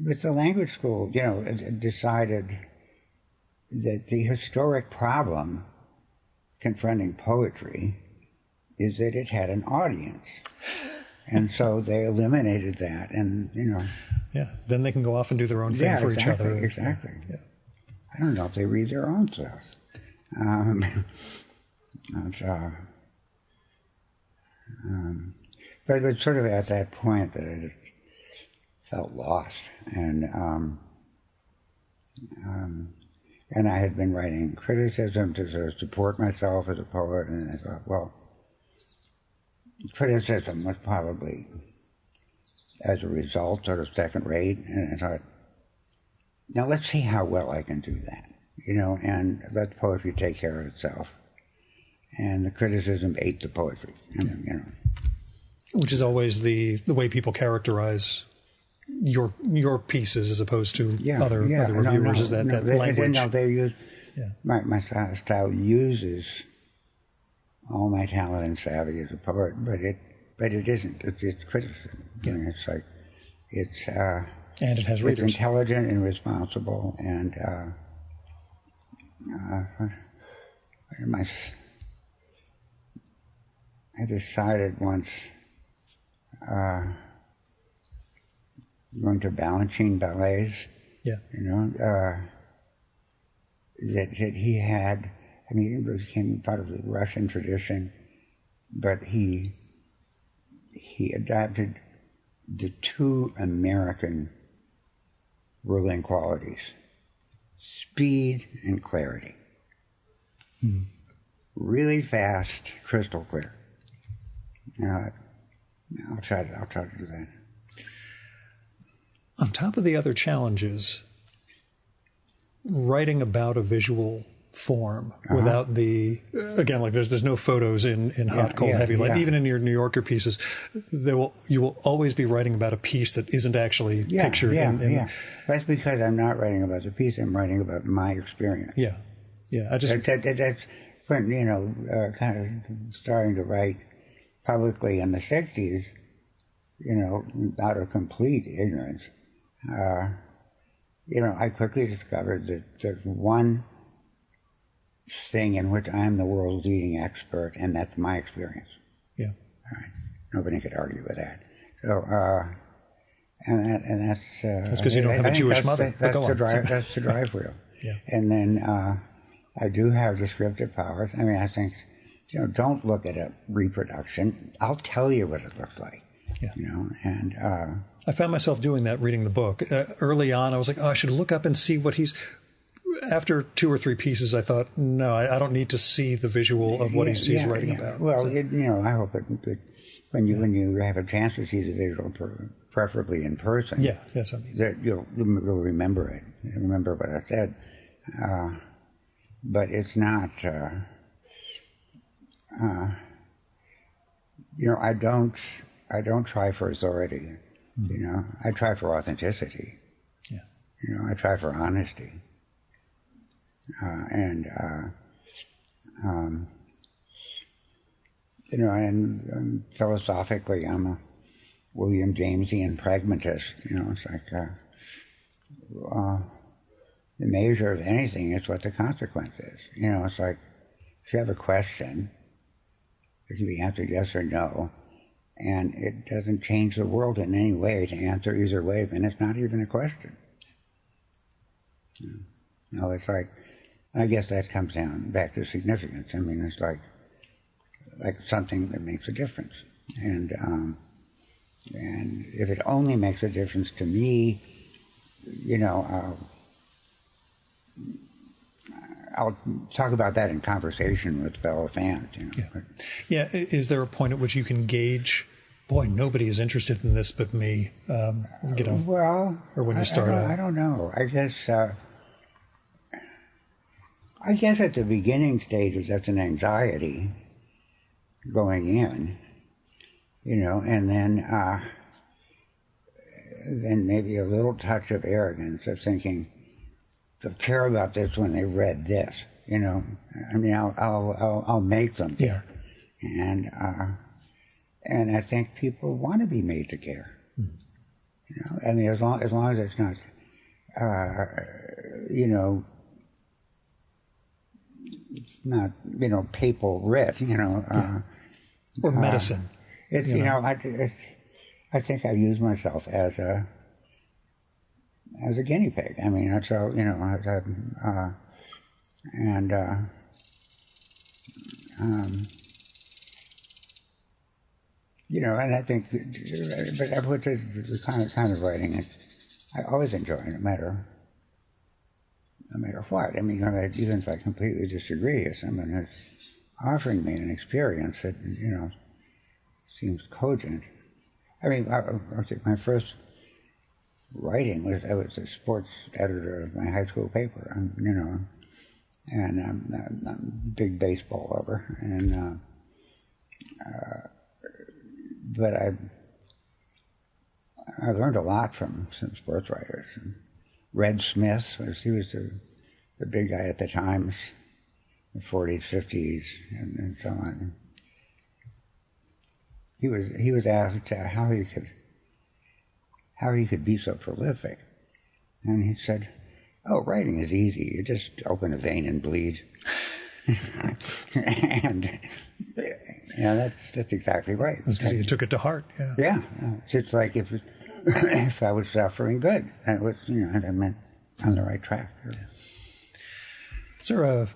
with the language school, it decided that the historic problem confronting poetry is that it had an audience. And so they eliminated that, and, Yeah, then they can go off and do their own thing for each other. Exactly. Yeah. I don't know if they read their own stuff. But it was sort of at that point that I just felt lost, and I had been writing criticism to sort of support myself as a poet, and I thought, well, criticism was probably, as a result, sort of second rate, and I thought, now let's see how well I can do that, and let poetry take care of itself. and the criticism ate the poetry. Which is always the way people characterize your pieces as opposed to other reviewers. Is that language? No, they use my style uses all my talent and savvy as a poet, but it isn't. It's criticism. I mean, it's like and it has readers. It's intelligent and responsible, and I decided once going to Balanchine ballets, that he had. I mean, it became part of the Russian tradition, but he adapted the two American ruling qualities: speed and clarity. Really fast, crystal clear. I'll try to do that. On top of the other challenges, writing about a visual form without the, again, like there's no photos in hot, cold, heavy light. Even in your New Yorker pieces, you will always be writing about a piece that isn't actually pictured. That's because I'm not writing about the piece. I'm writing about my experience. That's when, kind of starting to write publicly in the 60s, out of complete ignorance. I quickly discovered that there's one thing in which I'm the world's leading expert, and that's my experience. Yeah. All right. Nobody could argue with that. So, and that's because you don't have a Jewish mother. That's the drive wheel. And then I do have descriptive powers. I mean, I think, don't look at a reproduction. I'll tell you what it looks like. And I found myself doing that reading the book. Early on, I was like, I should look up and see what he's... After 2 or 3 pieces, I thought, no, I don't need to see the visual of what he's writing about. Well, I hope that when you have a chance to see the visual, preferably in person, that's what I mean. That you'll remember it. Remember what I said. But it's not... I don't try for authority. I try for authenticity. I try for honesty. And philosophically, I'm a William Jamesian pragmatist. It's like the measure of anything is what the consequence is. It's like if you have a question, it can be answered yes or no, and it doesn't change the world in any way to answer either way, then it's not even a question. It's like, I guess that comes down back to significance. I mean, it's like something that makes a difference. And if it only makes a difference to me, I'll talk about that in conversation with fellow fans. Is there a point at which you can gauge, boy, nobody is interested in this but me? Well, or when you start I don't know. I guess at the beginning stages, that's an anxiety going in, and then maybe a little touch of arrogance of thinking they'll care about this when they read this. I mean, I'll make them care, and I think people want to be made to care. I mean, as long as it's not, it's not, papal writ, or medicine. It's, I think I use myself as a guinea pig. I mean, that's how, and I think, but which is the kind of writing I always enjoy, no matter what. I mean, even if I completely disagree, if someone is offering me an experience that, seems cogent. I mean, my first writing I was a sports editor of my high school paper, and I'm a big baseball lover, and but I learned a lot from some sports writers. And Red Smith he was the big guy at the Times, the 40s, 50s, and so on. He was asked how he could be so prolific, and he said, "Oh, writing is easy. You just open a vein and bleed." And that's exactly right. That's because you took it to heart. Yeah. Yeah, it's like if I was suffering, good, and it was I meant on the right track. Yeah. Is there a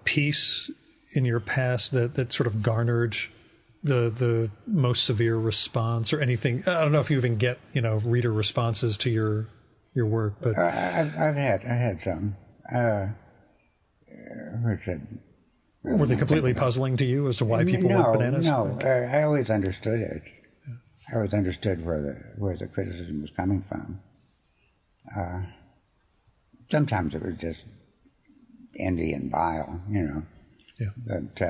piece in your past that sort of garnered the most severe response, or anything? I don't know if you even get reader responses to your work, but I had some. Were they completely puzzling to you as to why people went bananas? No, I always understood it. I always understood where the criticism was coming from. Sometimes it was just envy and bile, Yeah. But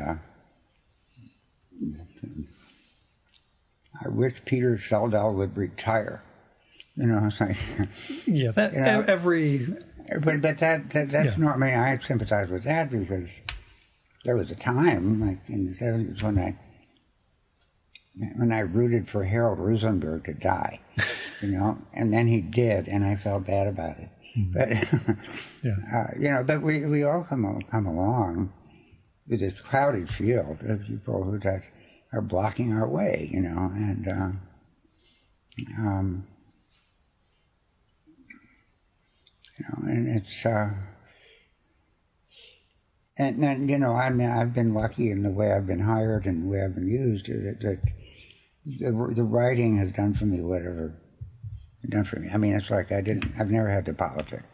I wish Peter Schjeldahl would retire. It's like yeah, that every. But that's not. I mean, I sympathize with that because there was a time, like in the 70s, when I rooted for Harold Rosenberg to die, and then he did, and I felt bad about it. But but we all come along with this crowded field of people who just are blocking our way, and and it's and then I mean I've been lucky in the way I've been hired and the way I've been used that the writing has done for me whatever it's done for me. I mean, it's like I've never had to politic,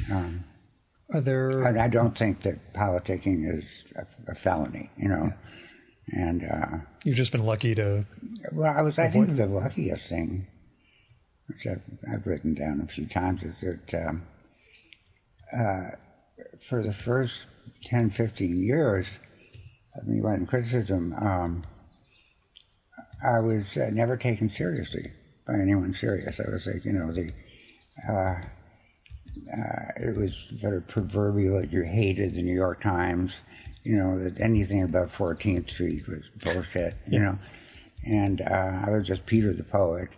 Are there? I don't think that politicking is a felony, and you've just been lucky to. Well, I think the luckiest thing, which I've written down a few times, is that for the first 10, 15 years of me writing criticism, I was never taken seriously by anyone serious. I was like, it was sort of proverbial that you hated the New York Times, that anything about 14th Street was bullshit, and I was just Peter the poet.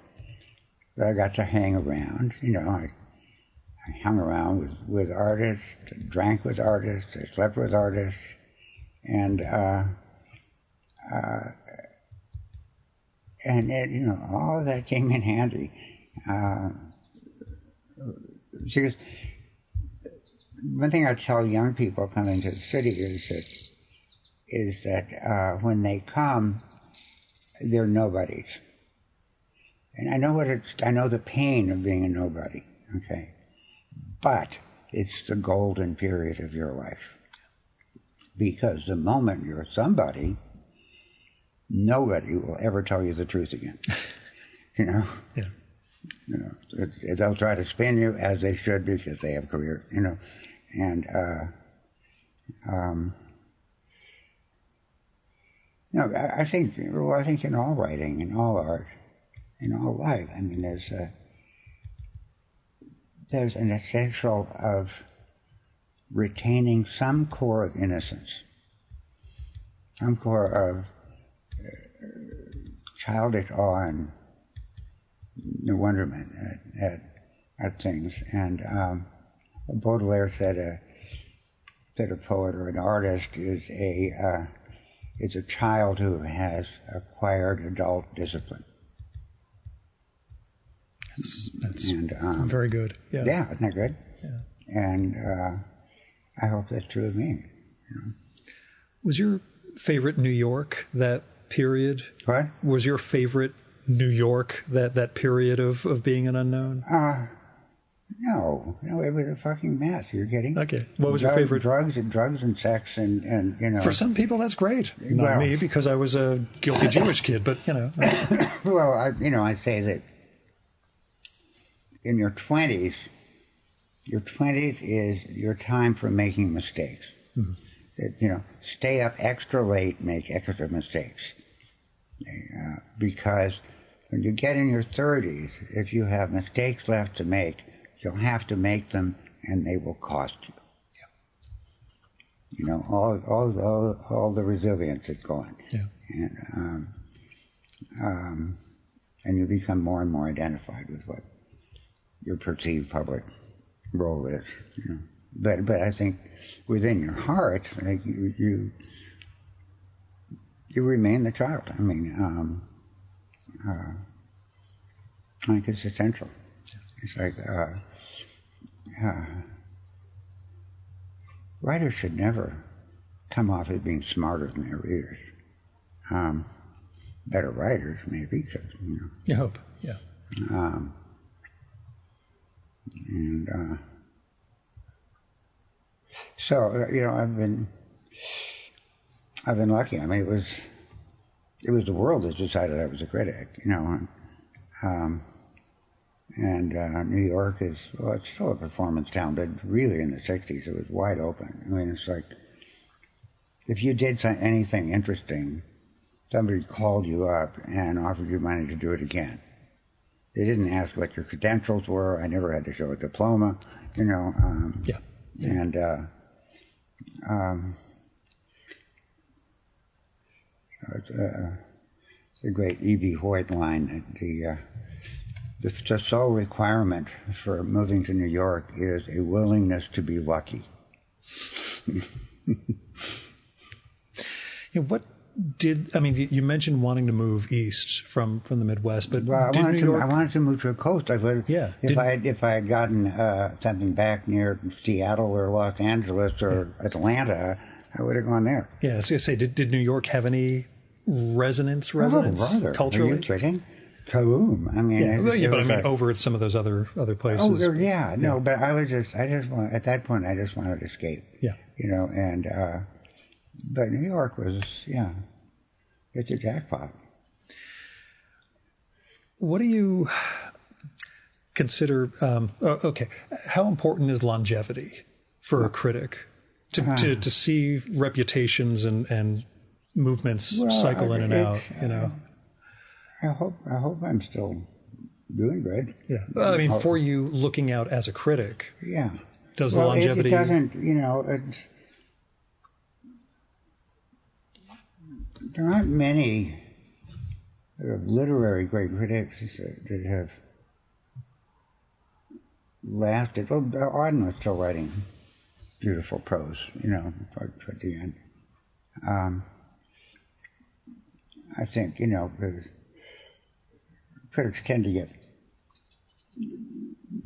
But I got to hang around, I hung around with artists, drank with artists, I slept with artists, and all of that came in handy. Because one thing I tell young people coming to the city is that when they come, they're nobodies. And I know the pain of being a nobody, okay? But it's the golden period of your life. Because the moment you're somebody, nobody will ever tell you the truth again. Yeah. They'll try to spin you, as they should, because they have careers, and I think in all writing, in all art, in all life, I mean, there's an essential of retaining some core of innocence, some core of childish awe and wonderment at things. And Baudelaire said that a poet or an artist is a child who has acquired adult discipline. That's very good. Yeah, isn't that good? Yeah. And I hope that's true of me. Was your favorite New York that period? What? Was your favorite New York that period of being an unknown? No, it was a fucking mess. You're kidding? Okay. What was your favorite? Drugs and sex and For some people, that's great. Not me, because I was a guilty Jewish kid. But Well, I say that in your 20s, Your 20s is your time for making mistakes. Stay up extra late, make extra mistakes. Because when you get in your 30s, if you have mistakes left to make, you'll have to make them, and they will cost you. All the resilience is gone. Yeah. And you become more and more identified with what your perceived public role is. But I think within your heart, like you remain the child. I mean, I think it's essential. It's like writers should never come off as being smarter than their readers. Better writers, maybe. Cause, you hope, yeah. So I've been lucky. I mean, it was the world that decided I was a critic. New York is, well, it's still a performance town, but really in the 60s it was wide open. I mean, it's like, if you did anything interesting, somebody called you up and offered you money to do it again. They didn't ask what your credentials were. I never had to show a diploma, Yeah. And it's a great E.B. Hoyt line. The sole requirement for moving to New York is a willingness to be lucky. You mentioned wanting to move east from the Midwest, but I wanted to move to the coast. If I had gotten something back near Seattle or Los Angeles or Atlanta, I would have gone there. Yeah, I was going to say, did New York have any resonance culturally? Are you kidding? Kaboom! I mean, over at some of those other places. Oh, but at that point, I just wanted to escape. Yeah, but New York was, it's a jackpot. What do you consider? How important is longevity for a critic to see reputations and movements cycle in and out? I hope I'm still doing good. Yeah. Well, I mean, for you looking out as a critic. Yeah. Does the longevity? It doesn't, there aren't many literary great critics that have lasted. Well, Auden was still writing beautiful prose, at the end. I think, critics tend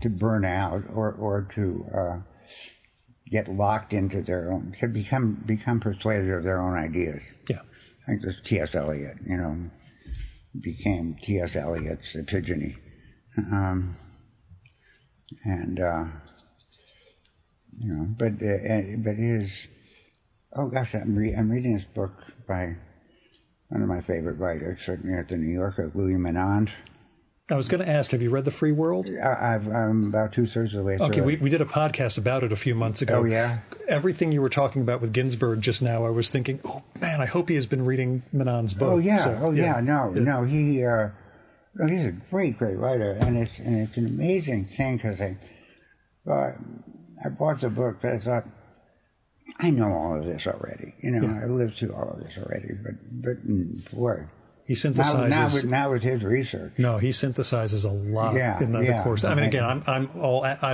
to burn out or to get locked into their own, to become persuaded of their own ideas. Yeah. I think this T.S. Eliot, became T.S. Eliot's epigeny. But his, I'm reading this book by one of my favorite writers, certainly at the New Yorker, William Menand. I was going to ask, have you read The Free World? I'm about 2/3 of the way through. Okay, we did a podcast about it a few months ago. Oh, yeah? Everything you were talking about with Ginsberg just now, I was thinking, oh, man, I hope he has been reading Menand's book. Oh, yeah. No, he's a great writer, and it's an amazing thing, because I bought the book, but I thought, I know all of this already. I've lived through all of this already, but boy. He synthesizes. Now with his research. No, he synthesizes a lot in the course. I mean, again, I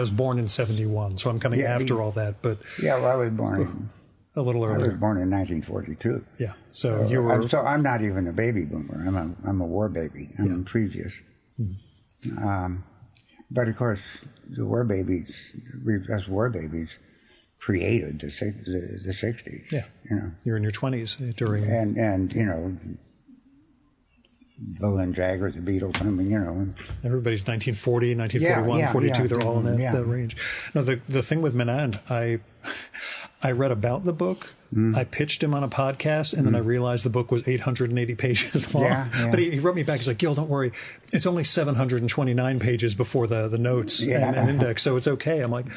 was born in 1971, so I'm coming after all that. But I was born a little earlier. I was born in 1942. Yeah, so you were. So I'm not even a baby boomer. I'm a war baby. I'm previous. Mm-hmm. But of course, the war babies, us war babies, created the 60s. Yeah, you're in your 20s during and Bill and Jagger, the Beatles. I mean, everybody's 1940, 1941, 42. They're all in that range. No, the thing with Menand, I I read about the book. I pitched him on a podcast, and then I realized the book was 880 pages long. Yeah. But he wrote me back. He's like, Gil, don't worry. It's only 729 pages before the notes and index, so it's okay. I'm like,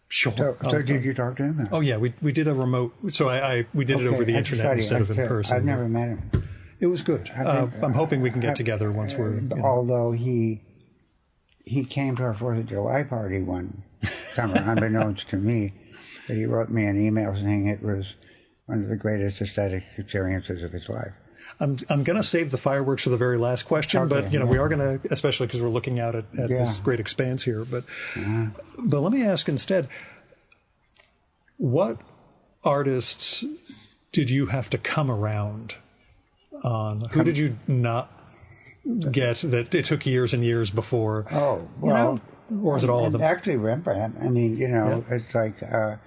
sure. So did you talk to him? Oh, yeah. We did a remote. So we did it over the internet instead of in person. I've never met him. It was good. I'm hoping we can get together once we're... Although he came to our 4th of July party one summer, unbeknownst to me. But he wrote me an email saying it was one of the greatest aesthetic experiences of his life. I'm going to save the fireworks for the very last question, but we are going to, especially because we're looking out at this great expanse here. But let me ask instead, what artists did you have to come around on? Who did you not get that it took years and years before? Oh, well, or is it all of them? Actually, Rembrandt. I mean, it's like I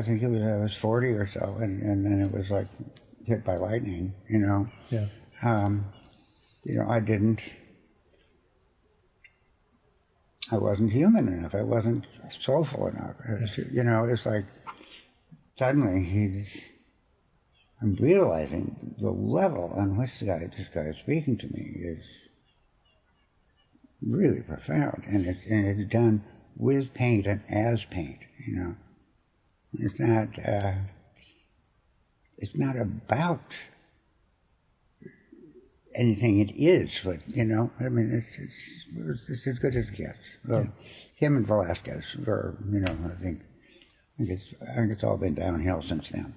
think I was 40 or so, and then it was like hit by lightning. Yeah. I wasn't human enough. I wasn't soulful enough. It's like suddenly I'm realizing the level on which this guy is speaking to me is really profound, and it's done with paint and as paint. It's not about anything. It is, but I mean, it's as good as it gets. Well, him and Velázquez were, I think it's all been downhill since then.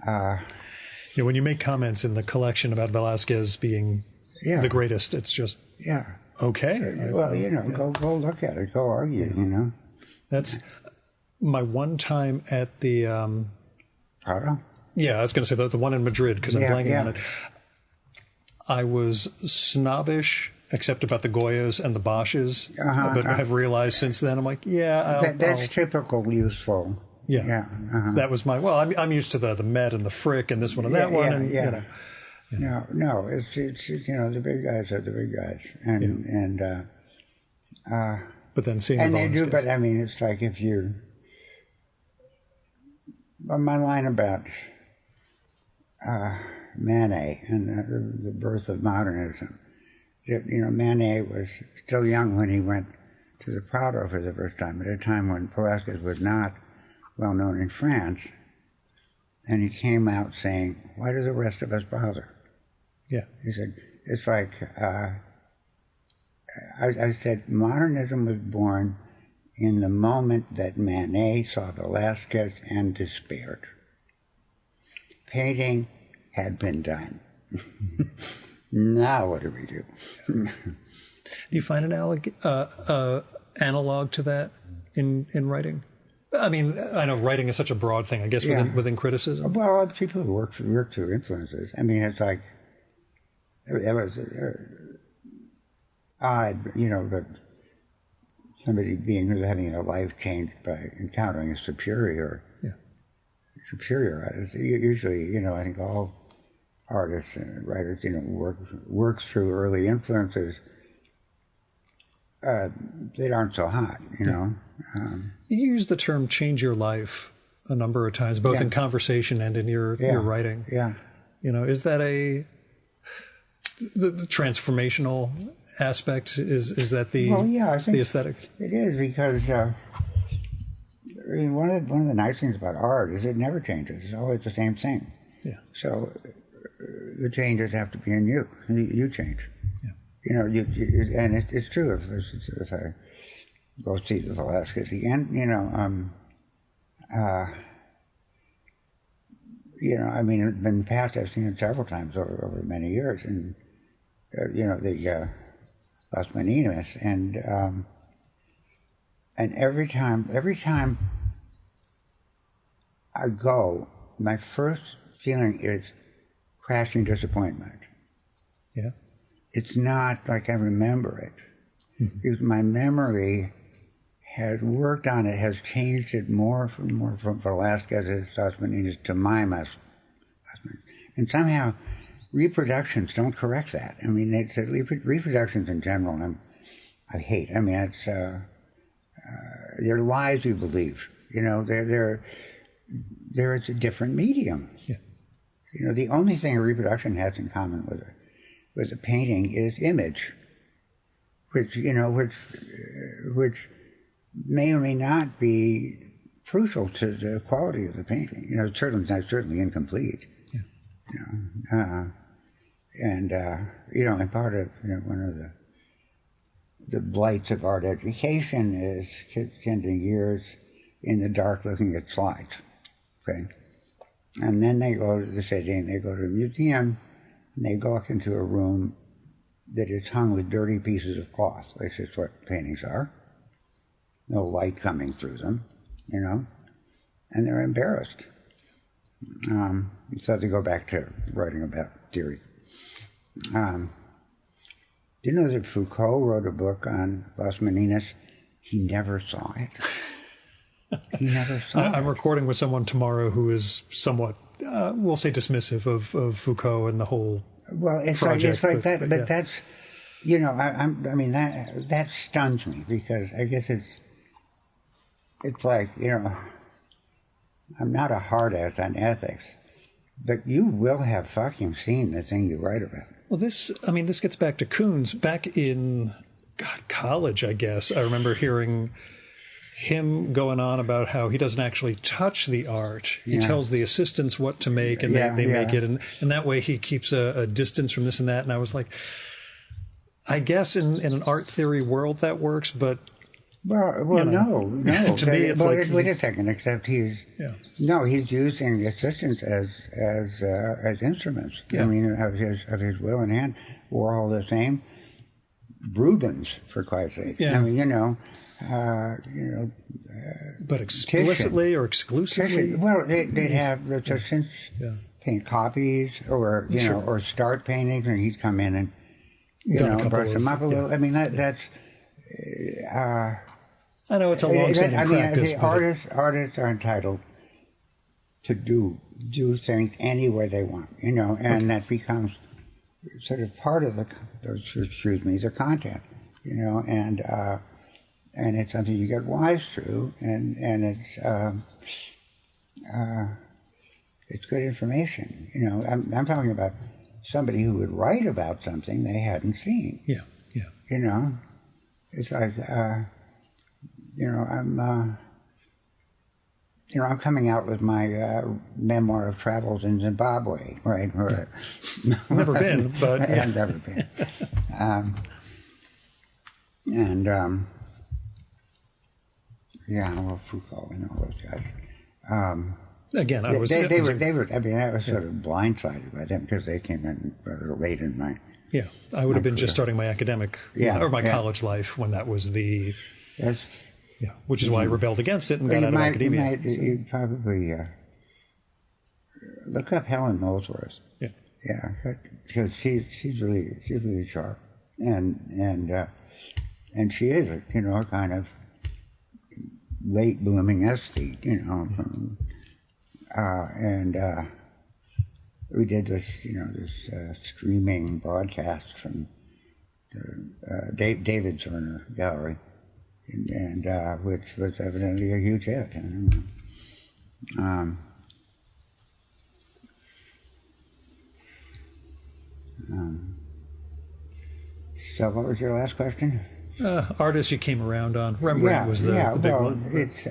But when you make comments in the collection about Velázquez being the greatest, it's just okay. Well, go look at it, go argue. That's my one time at the. Prado? Yeah, I was going to say the one in Madrid because I'm blanking on it. I was snobbish, except about the Goyas and the Bosches, but have realized since then, I'm like, that's typical useful. Yeah. That was my. Well, I'm used to the Met and the Frick and this one and that one, and No, it's the big guys are the big guys, and but then seeing and the they do, Velázquez. but I mean, it's like if you. My line about Manet and the birth of modernism. Manet was still young when he went to the Prado for the first time, at a time when Velázquez was not well known in France, and he came out saying, "Why do the rest of us bother?" Yeah. He said, it's like, I said, modernism was born in the moment that Manet saw Velázquez and despaired. Painting had been done. Now what do we do? Do you find an analog to that in writing? I mean, I know writing is such a broad thing, I guess, within criticism. Well, people who work through influences. I mean, it's like, it was odd, that somebody having a life changed by encountering a superior artist. Usually, I think all artists and writers, work through early influences that aren't so hot, You use the term "change your life" a number of times, both in conversation and in your writing. Yeah. Is that the transformational aspect? Is that the I think the aesthetic? It is, because one of the nice things about art is it never changes. It's always the same thing. Yeah. So the changes have to be in you. You change. Yeah. And it's true. If I go see the Velázquez again, I mean, in the past I've seen it several times over many years, and the Las Meninas, and every time I go, my first feeling is crashing disappointment. Yeah. It's not like I remember it. Mm-hmm. Because my memory has worked on it, has changed it more from Velázquez's Las Meninas to my Las Meninas. And somehow reproductions don't correct that. I mean, it's reproductions in general I hate. I mean, it's they're lies we believe. You know, there is a different medium. Yeah. You know, the only thing a reproduction has in common with a painting is image, which may or may not be crucial to the quality of the painting. You know, certainly incomplete. Yeah. You know, and part of one of the blights of art education is kids spending years in the dark looking at slides. Okay, and then they go to the city and they go to a museum and they walk into a room that is hung with dirty pieces of cloth, which is what paintings are. No light coming through them, you know, and they're embarrassed. So they go back to writing about theory. Do you know that Foucault wrote a book on Las Meninas? He never saw it. He never saw it. I'm recording with someone tomorrow who is somewhat, we'll say, dismissive of Foucault and the whole project. But that's, you know, I mean, that stuns me, because I guess it's like, you know, I'm not a hard ass on ethics, but you will have fucking seen the thing you write about. Well, this gets back to Koons. Back in, college, I guess, I remember hearing him going on about how he doesn't actually touch the art. He tells the assistants what to make, and they make it, and that way he keeps a distance from this and that. And I was like, I guess in an art theory world that works, but... Well, no. To me, it's like... Wait a second, except he's using the assistants as instruments. Yeah. I mean, of his will and hand. Warhol the same. Rubens, for Christ's sake. Yeah. I mean, but explicitly Titian. Or exclusively? Well, they'd have the assistants paint copies, or or start paintings, and he'd come in and brush them up a little. I mean, that's. I know it's a long-standing practice. Artists are entitled to do things any way they want, and that becomes sort of part of the content, and it's something you get wise to, and it's good information. I'm talking about somebody who would write about something they hadn't seen. Yeah. It's like, I'm coming out with my memoir of travels in Zimbabwe, right? Never been, but... I've never been. Foucault and all those guys. Again, I was... I was sort of blindsided by them, because they came in rather late in my... Yeah, I would have been just starting my academic or my college life when that was the... Yes. Yeah, which is why I rebelled against it and got out of academia. You probably look up Helen Molesworth. Yeah. Yeah, because she's really sharp, and she is a kind of late blooming aesthete, we did this streaming broadcast from the David Turner Gallery, and which was evidently a huge hit. So what was your last question? Artists you came around on. Rembrandt was the big one. It's...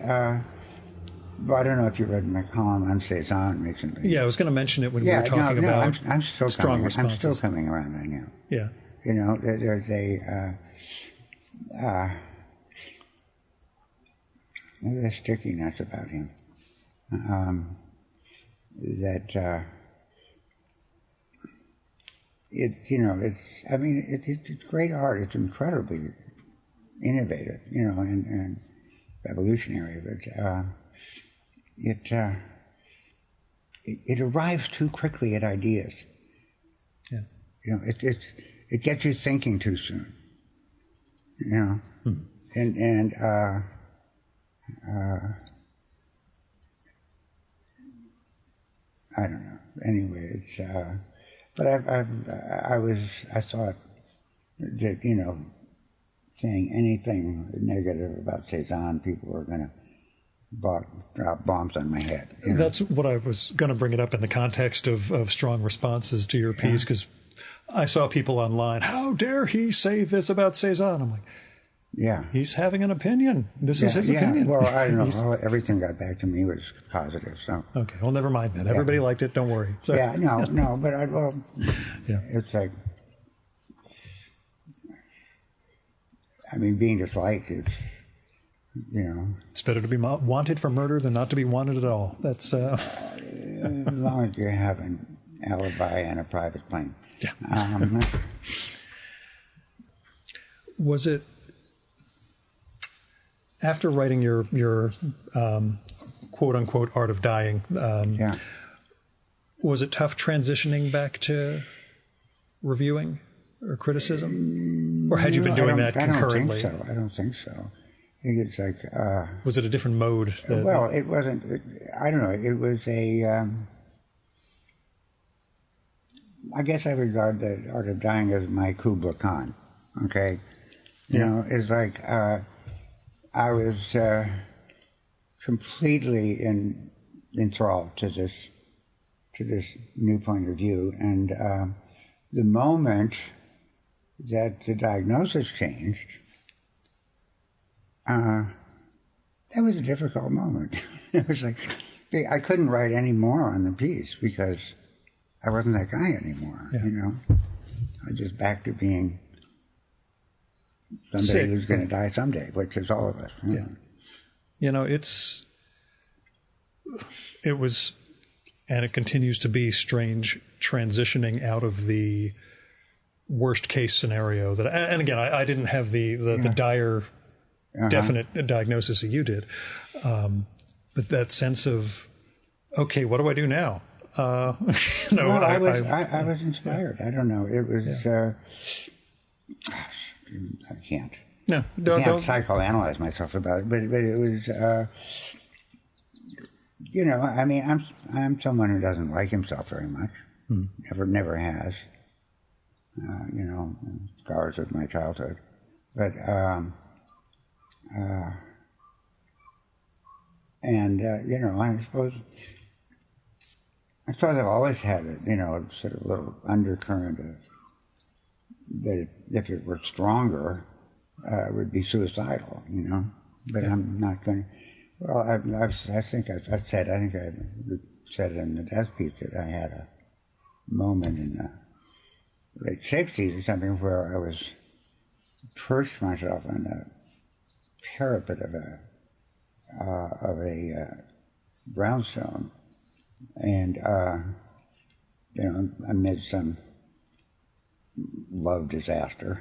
Well, I don't know if you read my column on Cézanne recently. Yeah, I was going to mention it when we were talking about I'm still strong coming, responses. I'm still coming around right now. Yeah. There's a stickiness about him that it's great art. It's incredibly innovative, and revolutionary, but it arrives too quickly at ideas. Yeah. It gets you thinking too soon. And I don't know. Anyway, it's but I thought that saying anything negative about Cézanne, people were going to drop bombs on my head. You know? That's what I was going to bring it up in the context of strong responses to your piece, because I saw people online, how dare he say this about Cezanne? I'm like, yeah, he's having an opinion. This is his opinion. Well, I don't know. Everything got back to me was positive. So okay, well, never mind then. Everybody liked it. Don't worry. So. Yeah, no, but it's like, I mean, being disliked is, it's better to be wanted for murder than not to be wanted at all. That's as long as you have an alibi and a private plane. Yeah. Was it after writing your quote unquote Art of Dying? Was it tough transitioning back to reviewing or criticism, or had you been doing that concurrently? I don't think so. I think it's like. Was it a different mode? Well, it wasn't. I don't know. It was a. I guess I regard the Art of Dying as my Kubla Khan. Okay, you know, it's like I was completely enthralled to this new point of view, and the moment that the diagnosis changed, that was a difficult moment. It was like I couldn't write any more on the piece because I wasn't that guy anymore. You know, I was just back to being somebody who's going to die someday, which is all of us. Yeah. You know, it was, and it continues to be strange transitioning out of the worst case scenario that, and again, I didn't have the dire, definite diagnosis that you did. But that sense of, okay, what do I do now? I was inspired. I don't know. It was, I can't. No, I can't psychoanalyze myself about it, but it was, I mean, I'm someone who doesn't like himself very much. Never has. Scars of my childhood, but I suppose I've always had a sort of little undercurrent of that if it were stronger, it would be suicidal, But I'm not going to. Well, I think I said it in the death piece that I had a moment in the late '60s or something where I was perched myself on the parapet of a brownstone, and amid some love disaster,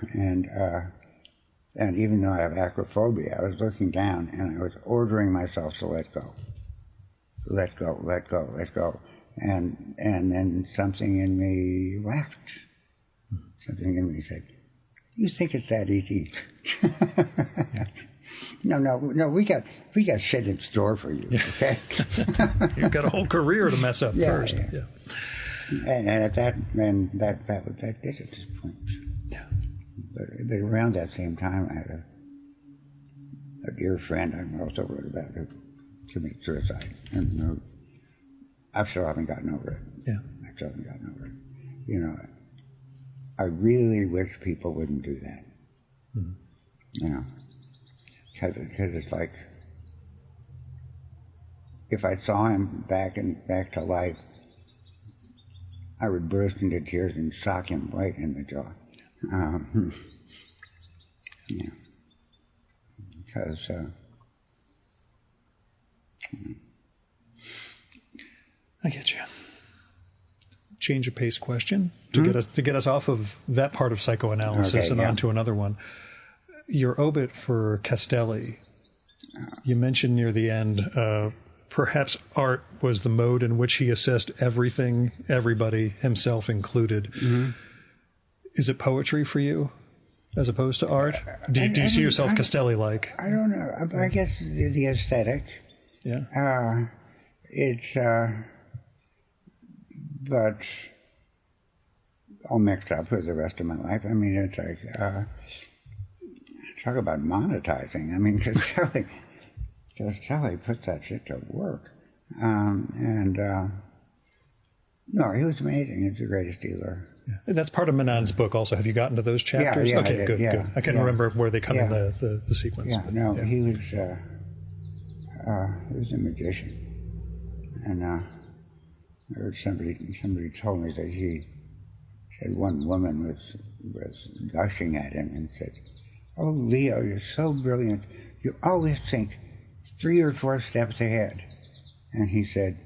and even though I have acrophobia, I was looking down and I was ordering myself to let go, let go, let go, let go, and then something in me laughed. Something in me said, "You think it's that easy?" No. We got shit in store for you. Okay. You've got a whole career to mess up first. Yeah. And at that did at this point. Yeah. But around that same time, I had a dear friend I also wrote about who committed suicide, and I still haven't gotten over it. Yeah. I still haven't gotten over it. I really wish people wouldn't do that. Because it's like if I saw him back to life, I would burst into tears and sock him right in the jaw. Because I get you. Change of pace question to get us off of that part of psychoanalysis and onto another one. Your obit for Castelli, you mentioned near the end, perhaps art was the mode in which he assessed everything, everybody, himself included. Is it poetry for you as opposed to art? Do you see yourself Castelli-like? I don't know. I guess the aesthetic. Yeah. It's but all mixed up with the rest of my life. I mean, it's like talk about monetizing. I mean, Castelli, just how he put that shit to work. No, he was amazing. He was the greatest dealer. Yeah. And that's part of Menon's book also. Have you gotten to those chapters? Yeah, okay, good. I couldn't remember where they come in the sequence. He was a magician. And I heard somebody told me that he said one woman was gushing at him and said, "Oh, Leo, you're so brilliant. You always think 3 or 4 steps ahead." And he said,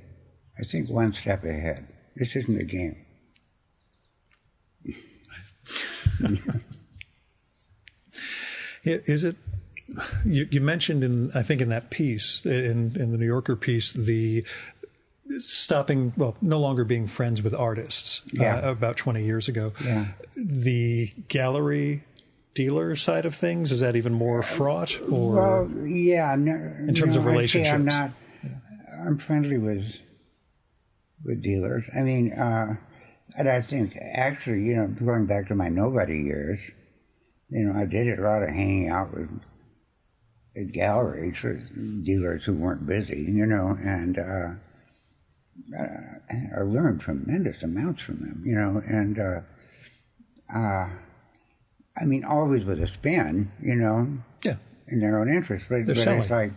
"I think 1 step ahead. This isn't a game." Is it? You mentioned in that piece in the New Yorker piece the no longer being friends with artists about 20 years ago. Yeah. The gallery dealer side of things, is that even more fraught? Or well, yeah. No, in terms of relationships, I'm friendly with dealers. I mean, and I think actually, going back to my nobody years, I did a lot of hanging out with galleries with dealers who weren't busy, and I learned tremendous amounts from them, and I mean, always with a spin, in their own interest, but it's like,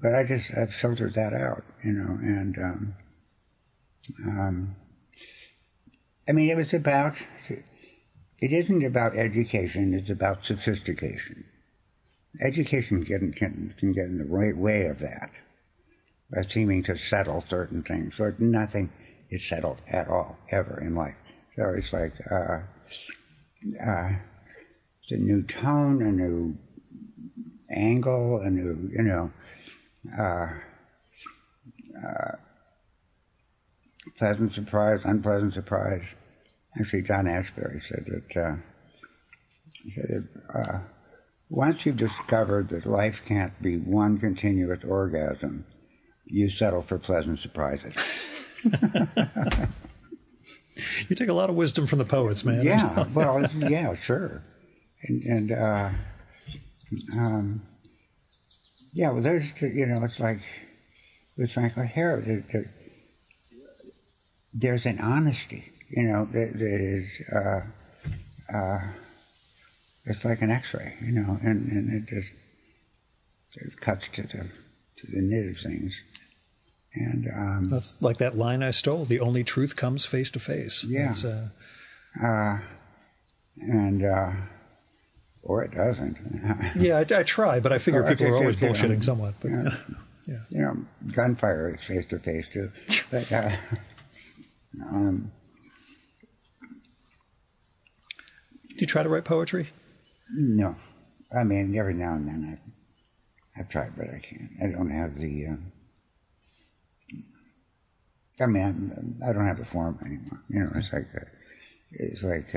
but I've filtered that out, and I mean, it isn't about education, it's about sophistication. Education can get in the right way of that by seeming to settle certain things. So nothing is settled at all, ever in life. So it's like it's a new tone, a new angle, a new, pleasant surprise, unpleasant surprise. Actually, John Ashbery said that once you've discovered that life can't be one continuous orgasm, you settle for pleasant surprises. You take a lot of wisdom from the poets, man. Yeah, well, yeah, sure. And well, there's, it's like with Frank O'Hara, there's an honesty, that is, it's like an X-ray, and it just cuts to the nit of things. And that's like that line I stole: "The only truth comes face to face." Yeah. Or it doesn't. Yeah, I try, but I figure people are always bullshitting somewhat. But yeah. Gunfire is face to face too. But do you try to write poetry? No. I mean, every now and then I've tried, but I can't. I don't have the. I don't have the form anymore. It's like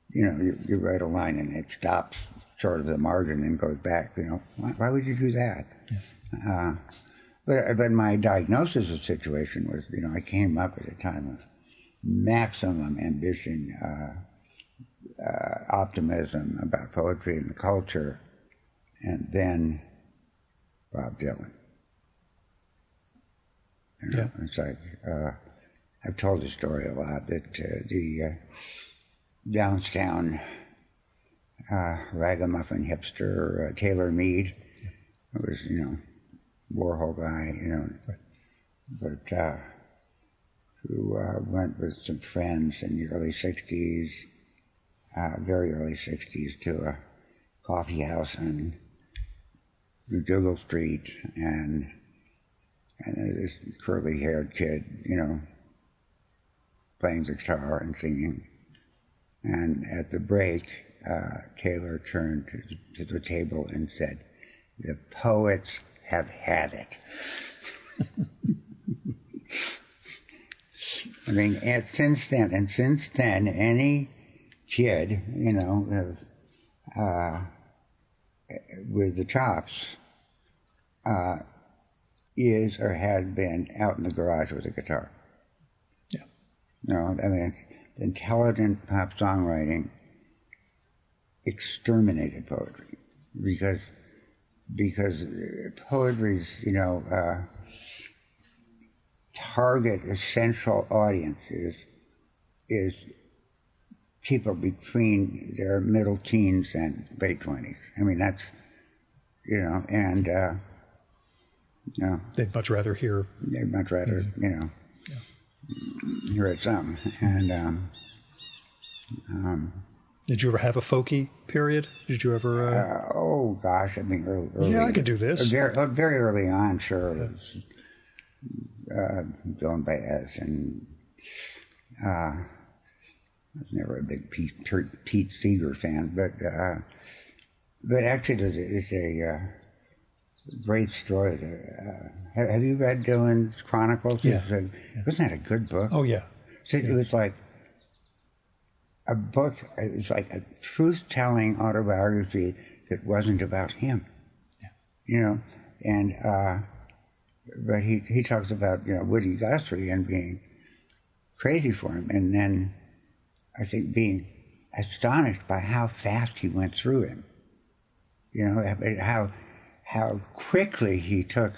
you write a line and it stops short of the margin and goes back. Why would you do that? Yeah. But my diagnosis of the situation was, I came up at a time of maximum ambition, optimism about poetry and the culture, and then Bob Dylan. It's like, I've told the story a lot, that the Downtown ragamuffin hipster Taylor Mead, who was, Warhol guy, but who went with some friends in the early 60s, very early 60s, to a coffee house on McDougal Street, and this curly-haired kid, playing the guitar and singing. And at the break, Taylor turned to the table and said, "The poets have had it." I mean, and since then, any kid, with the chops, is or had been out in the garage with a guitar. Yeah. Intelligent pop songwriting exterminated poetry, because because poetry's, target essential audience is people between their middle teens and late 20s. I mean, that's, and, they'd much rather hear. They'd much rather, hear it some. And, did you ever have a folky period? Did you ever? Oh gosh, I mean, early. Yeah, I could do this. Very early on, sure. It was, Bill and Baez, and I was never a big Pete Seeger fan, but actually it's a great story. Have you read Dylan's Chronicles? Yeah. Wasn't that a good book? Oh yeah. So it was like a book. It was like a truth-telling autobiography that wasn't about him. Yeah. And but he talks about Woody Guthrie and being crazy for him, and then I think being astonished by how fast he went through him. How quickly he took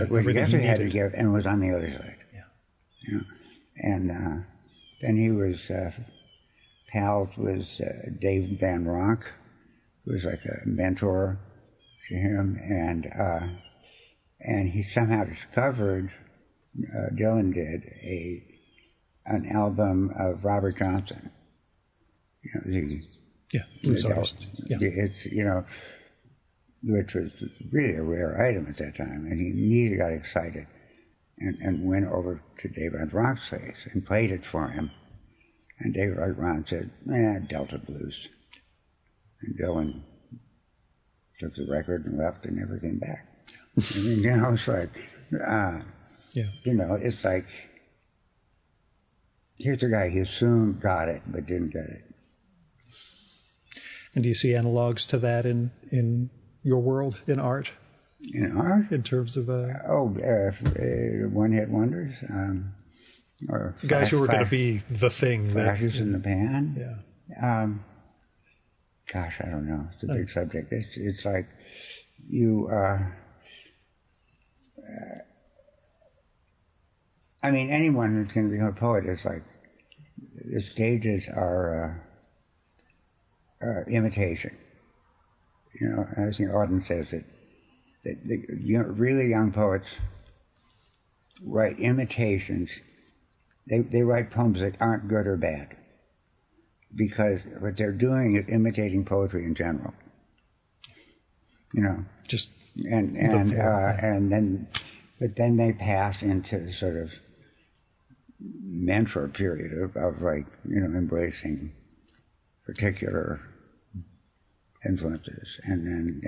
what he had to give and was on the other side. Yeah. And then he was pals with Dave Van Ronk, who was like a mentor to him, and he somehow discovered, Dylan did, an album of Robert Johnson. Blues artist. Yeah. It's, which was really a rare item at that time, and he immediately got excited and went over to Dave Van Ronk's place and played it for him. And Dave Van Ronk said, Delta Blues. And Dylan took the record and left and never came back. I mean, it's like, it's like, here's a guy who soon got it but didn't get it. And do you see analogs to that in your world, in art? In art? In terms of... one-hit wonders? Or guys who are going to be the thing. Flashes in the pan? Yeah. Gosh, I don't know. It's a big subject. It's like you... I mean, anyone who's going to become a poet is like, the stages are imitation. As Auden says, that the really young poets write imitations. They write poems that aren't good or bad, because what they're doing is imitating poetry in general. Just and then, but then they pass into sort of mentor period of like embracing particular influences, and then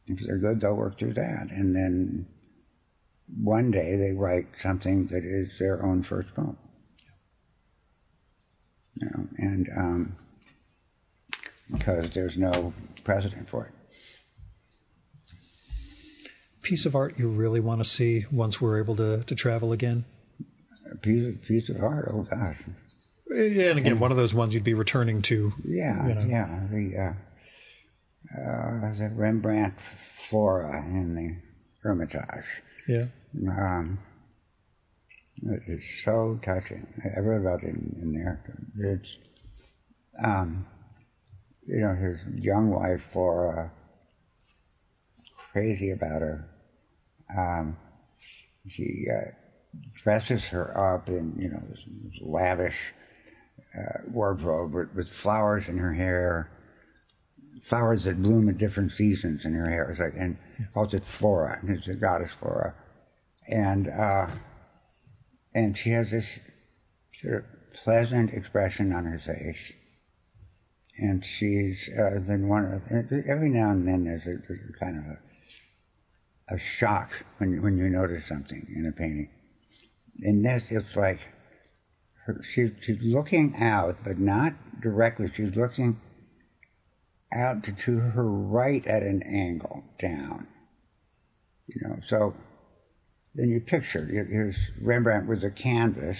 if they're good, they'll work through that, and then one day they write something that is their own first poem. And because there's no precedent for it. Piece of art you really want to see once we're able to travel again? A piece of art, oh gosh. Yeah, and again, one of those ones you'd be returning to. The Rembrandt Flora in the Hermitage. Yeah. It is so touching. I read about it in there. It's, his young wife, Flora, crazy about her. She dresses her up in, this lavish wardrobe with flowers in her hair, flowers that bloom at different seasons in her hair. It's like, and calls it Flora, and it's the goddess Flora. And she has this sort of pleasant expression on her face. And she's been every now and then there's a kind of a shock when you notice something in a painting. In this, it's like she's looking out, but not directly. She's looking out to her right at an angle down. So then you picture, here's Rembrandt with a canvas.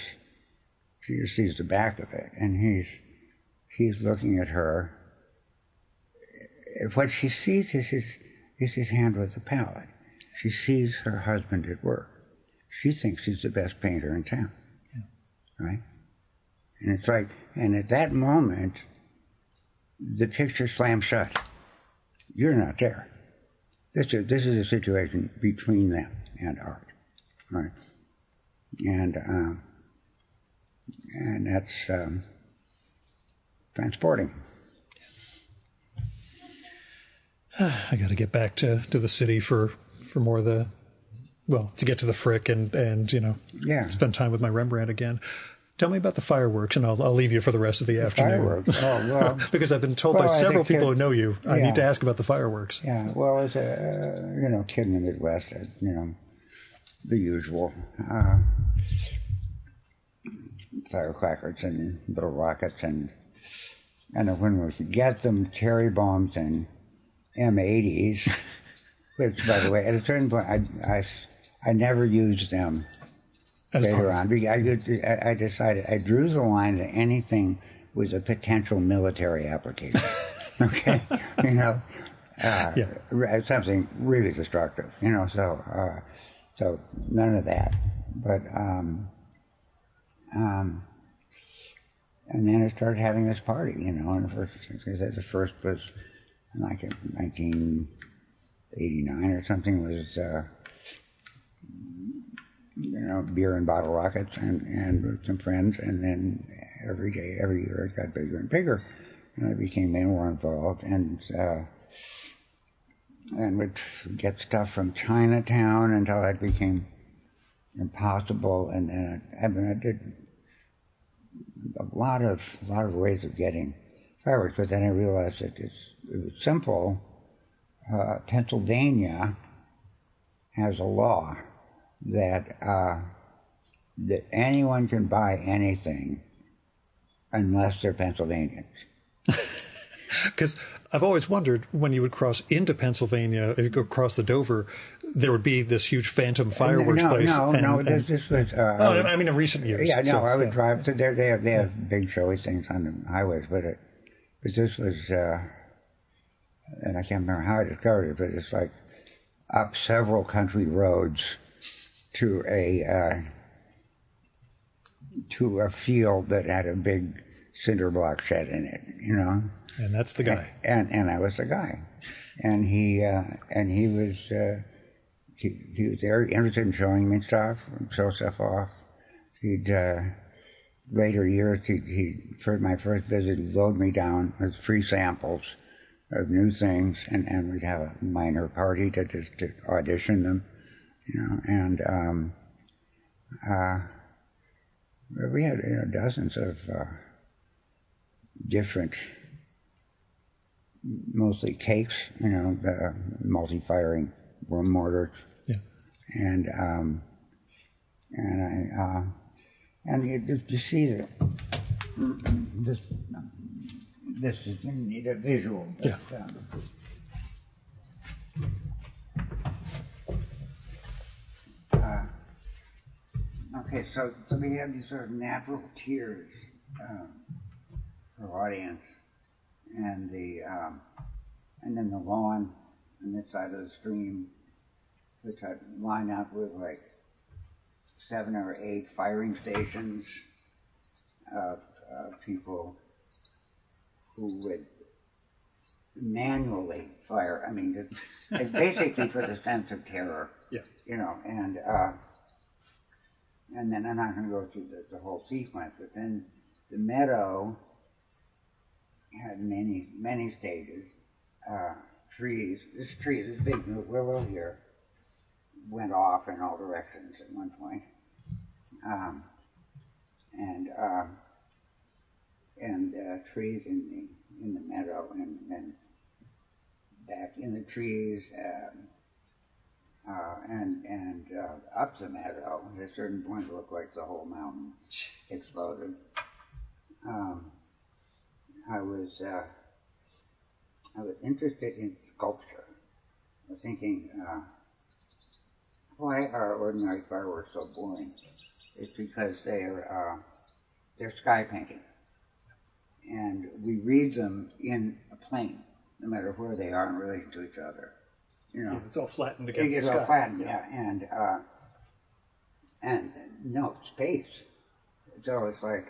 She just sees the back of it, and he's looking at her what she sees is his hand with the palette. She sees her husband at work. She thinks he's the best painter in town, right? And it's like, and at that moment, the picture slams shut. You're not there. This is a situation between them and art, right? And that's transporting. I got to get back to the city for more of the, well, to get to the Frick and spend time with my Rembrandt again. Tell me about the fireworks, and I'll leave you for the rest of the afternoon. Fireworks? Oh, well. Because I've been told by several people who know you, I need to ask about the fireworks. Yeah, well, as a kid in the Midwest, the usual. Firecrackers and little rockets, and when we could get them, cherry bombs and M80s, which, by the way, at a certain point, I never used them later on. I decided, I drew the line at anything with a potential military application. Okay? Something really destructive, so none of that. But, and then I started having this party, and the first was like in 1989 or something, was beer and bottle rockets and with some friends, and then every year it got bigger and bigger, and I became more involved, and would get stuff from Chinatown until it became impossible, and then I did a lot of ways of getting fireworks, but then I realized that it was simple. Pennsylvania has a law that anyone can buy anything unless they're Pennsylvanians. Because I've always wondered, when you would cross into Pennsylvania, if you go across the Dover, there would be this huge phantom fireworks place. This was... I mean, in recent years. Yeah, no, I would drive... So they have big showy things on the highways, but this was... and I can't remember how I discovered it, but it's like up several country roads to a field that had a big cinder block shed in it, And that's the guy. And I was the guy, and he was very interested in showing me stuff, show stuff off. Later years, for my first visit, he'd load me down with free samples of new things, and we'd have a minor party to audition them, and we had dozens of different, mostly cakes, multi-firing mortars, and you see that this is, you need a visual. But, okay, so we have these sort of natural tiers for audience, and then the lawn on this side of the stream, which I line up with like 7 or 8 firing stations of people who would manually fire. I mean, it's basically for the sense of terror. And then I'm not going to go through the whole sequence, but then the meadow had many stages. Trees. This big willow here, went off in all directions at one point. And trees in the meadow, and back in the trees, and up the meadow. At a certain point, it looked like the whole mountain exploded. I was interested in sculpture. I was thinking, why are ordinary fireworks so boring? It's because they're sky painting, and we read them in a plane. no matter where they are in relation to each other. You know, it's all flattened against the sky. It's all flattened, and no space. So it's like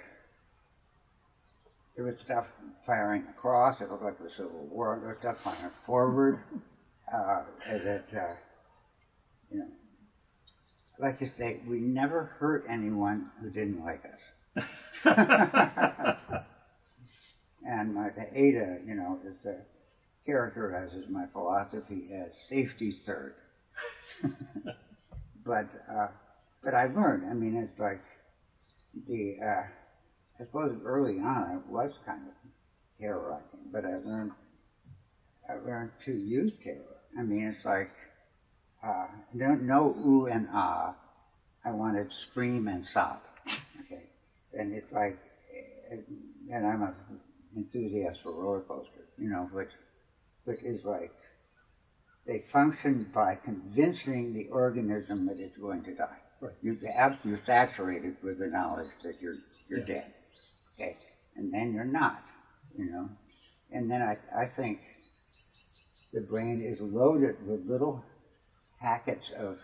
there was stuff firing across. It looked like the Civil War. There was stuff firing forward. You know, I like to say we never hurt anyone who didn't like us. And my Ada, you know, is characterizes my philosophy as safety third. But I learned. I mean, it's like I suppose early on I was kind of terrorizing, but I learned to use terror. I mean, it's like no ooh and ah. I wanted scream and sob. Okay, and it's like, and I'm an enthusiast for roller coasters, you know, which is like they function by convincing the organism that it's going to die. Right. You're saturated with the knowledge that you're dead. Okay, and then you're not, you know, and then I think the brain is loaded with little packets of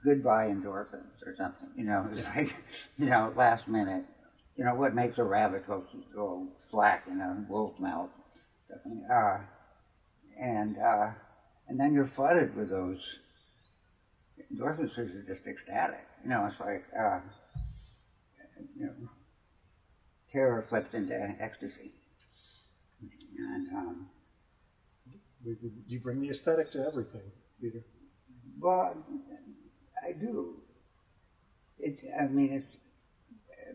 goodbye endorphins or something, you know. It's like, you know, last minute, you know, what makes a rabbit go slack in a wolf's mouth, and then you're flooded with those endorphins because you're just ecstatic, you know. It's like, you know, terror flipped into ecstasy, and you bring the aesthetic to everything, Peter. Well, I do.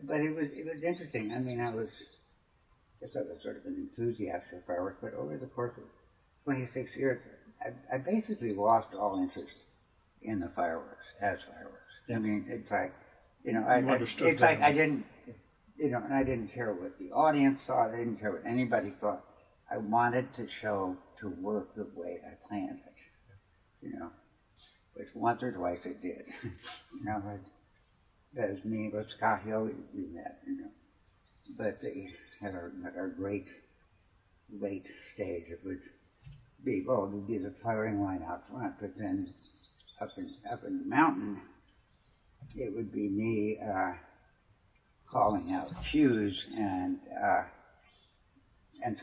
But it was interesting. I mean, I was sort of an enthusiast for fireworks, but over the course of 26 years, I basically lost all interest in the fireworks as fireworks. Yeah. I mean, it's like, you know, I didn't, you know, and I didn't care what the audience thought. I didn't care what anybody thought. I wanted the show to work the way I planned it, you know. Which once or twice it did. You know, that was me with Scott Hill we met, you know. But at our great late stage, it would be the firing line out front, but then up in the mountain, it would be me calling out cues and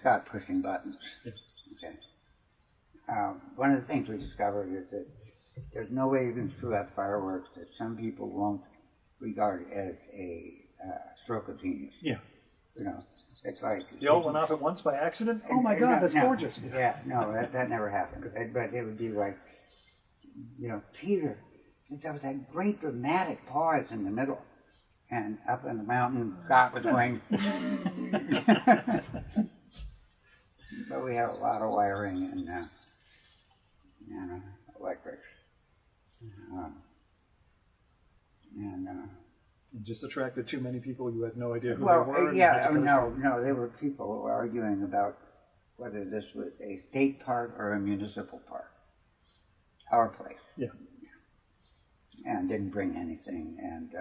Scott pushing buttons. Okay. One of the things we discovered is that there's no way you can screw up fireworks that some people won't regard as a stroke of genius. Yeah. You know, it's like... They all went off at once by accident? Oh my God, that's gorgeous. Yeah, no, that never happened. But it would be like, you know, Peter, since there was that great dramatic pause in the middle, and up in the mountain, Scott was going... But we had a lot of wiring and electrics. It just attracted too many people. You had no idea who they were. Yeah, no, there were people arguing about whether this was a state park or a municipal park. Our place. Yeah. And didn't bring anything, and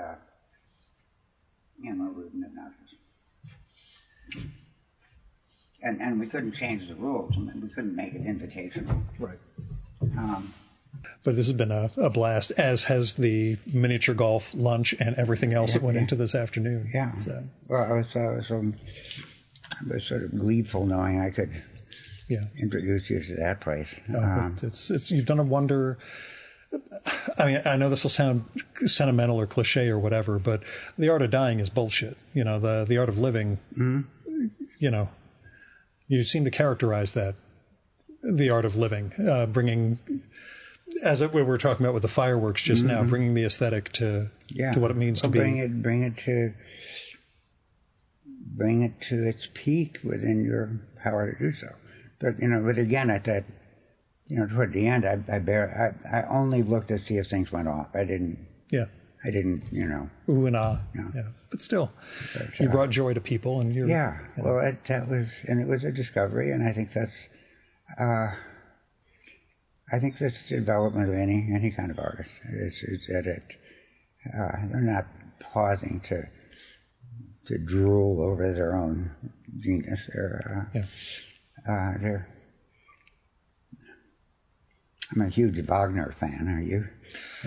were rude and obnoxious. And we couldn't change the rules. I mean, we couldn't make it invitational. Right. But this has been a blast, as has the miniature golf lunch and everything else that went into this afternoon. Yeah. So. Well, I was sort of gleeful knowing I could introduce you to that place. It's you've done a wonder. I mean, I know this will sound sentimental or cliche or whatever, but the art of dying is bullshit. You know, the art of living. Mm-hmm. You know, you seem to characterize that, the art of living, bringing. As we were talking about with the fireworks just now, bringing the aesthetic to what it means to be. Bring it to its peak within your power to do so. But but again, at that, toward the end, I only looked to see if things went off. I didn't. Yeah. I didn't. Ooh and ah. No. Yeah. But still, you brought joy to people, and you're. Yeah. Well, it was a discovery, and I think that's. I think that's the development of any kind of artist. It's that they're not pausing to drool over their own genius. I'm a huge Wagner fan. Are you?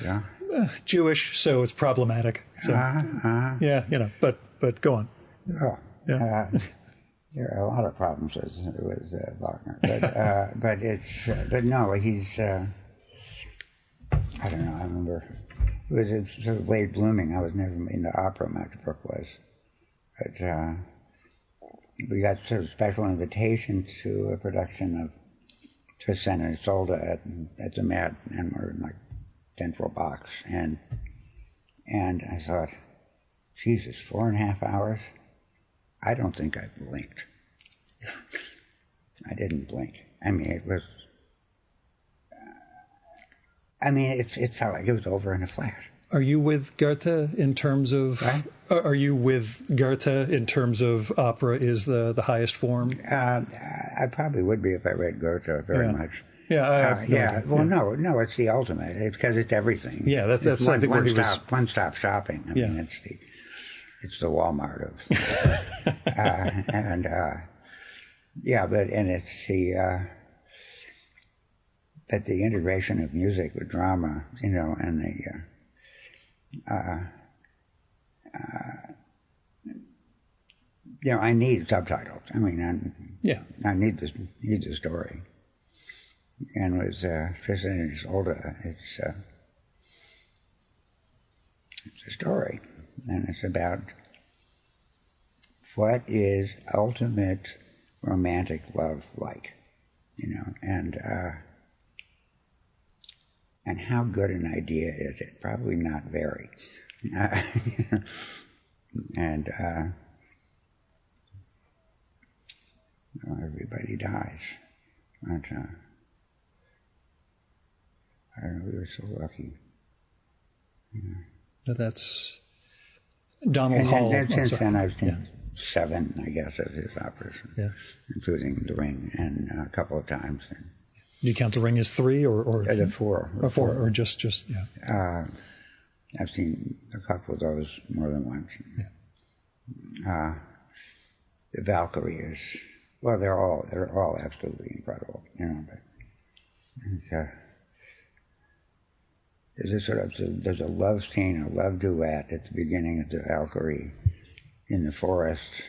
Yeah. Jewish, so it's problematic. So, yeah, but go on. Oh, Yeah. there are a lot of problems with Wagner, but no, he's. I don't know. I remember it was sort of late blooming. I was never into opera much. Brooke was, but we got sort of special invitation to a production of Tristan and Isolde at the Met, and we're in like central box, and I thought, Jesus, 4.5 hours? I don't think I blinked. I didn't blink. I mean, it was. It felt like it was over in a flash. Are you with Goethe in terms of? Right? Are you with Goethe in terms of opera is the highest form? I probably would be if I read Goethe very much. Yeah. Well, no, it's the ultimate. It's because it's everything. Yeah, that's I think where he was. One-stop shopping. I mean, it's the Walmart of, but the integration of music with drama, and I need subtitles. I mean, I need the story. And with Tristan and Isolde, it's a story, and it's about what is ultimate romantic love like, and how good an idea is it? Probably not very. And everybody dies. But, I don't know, we were so lucky. That's Donald Hall. Since then, I've seen 7, I guess, of his operas, including The Ring, and a couple of times. Do you count The Ring as 3 or the 4? Or 4, or just I've seen a couple of those more than once. Yeah. The Valkyrie is, well, they're all absolutely incredible, but there's a love scene, a love duet at the beginning of the Valkyrie in the forest.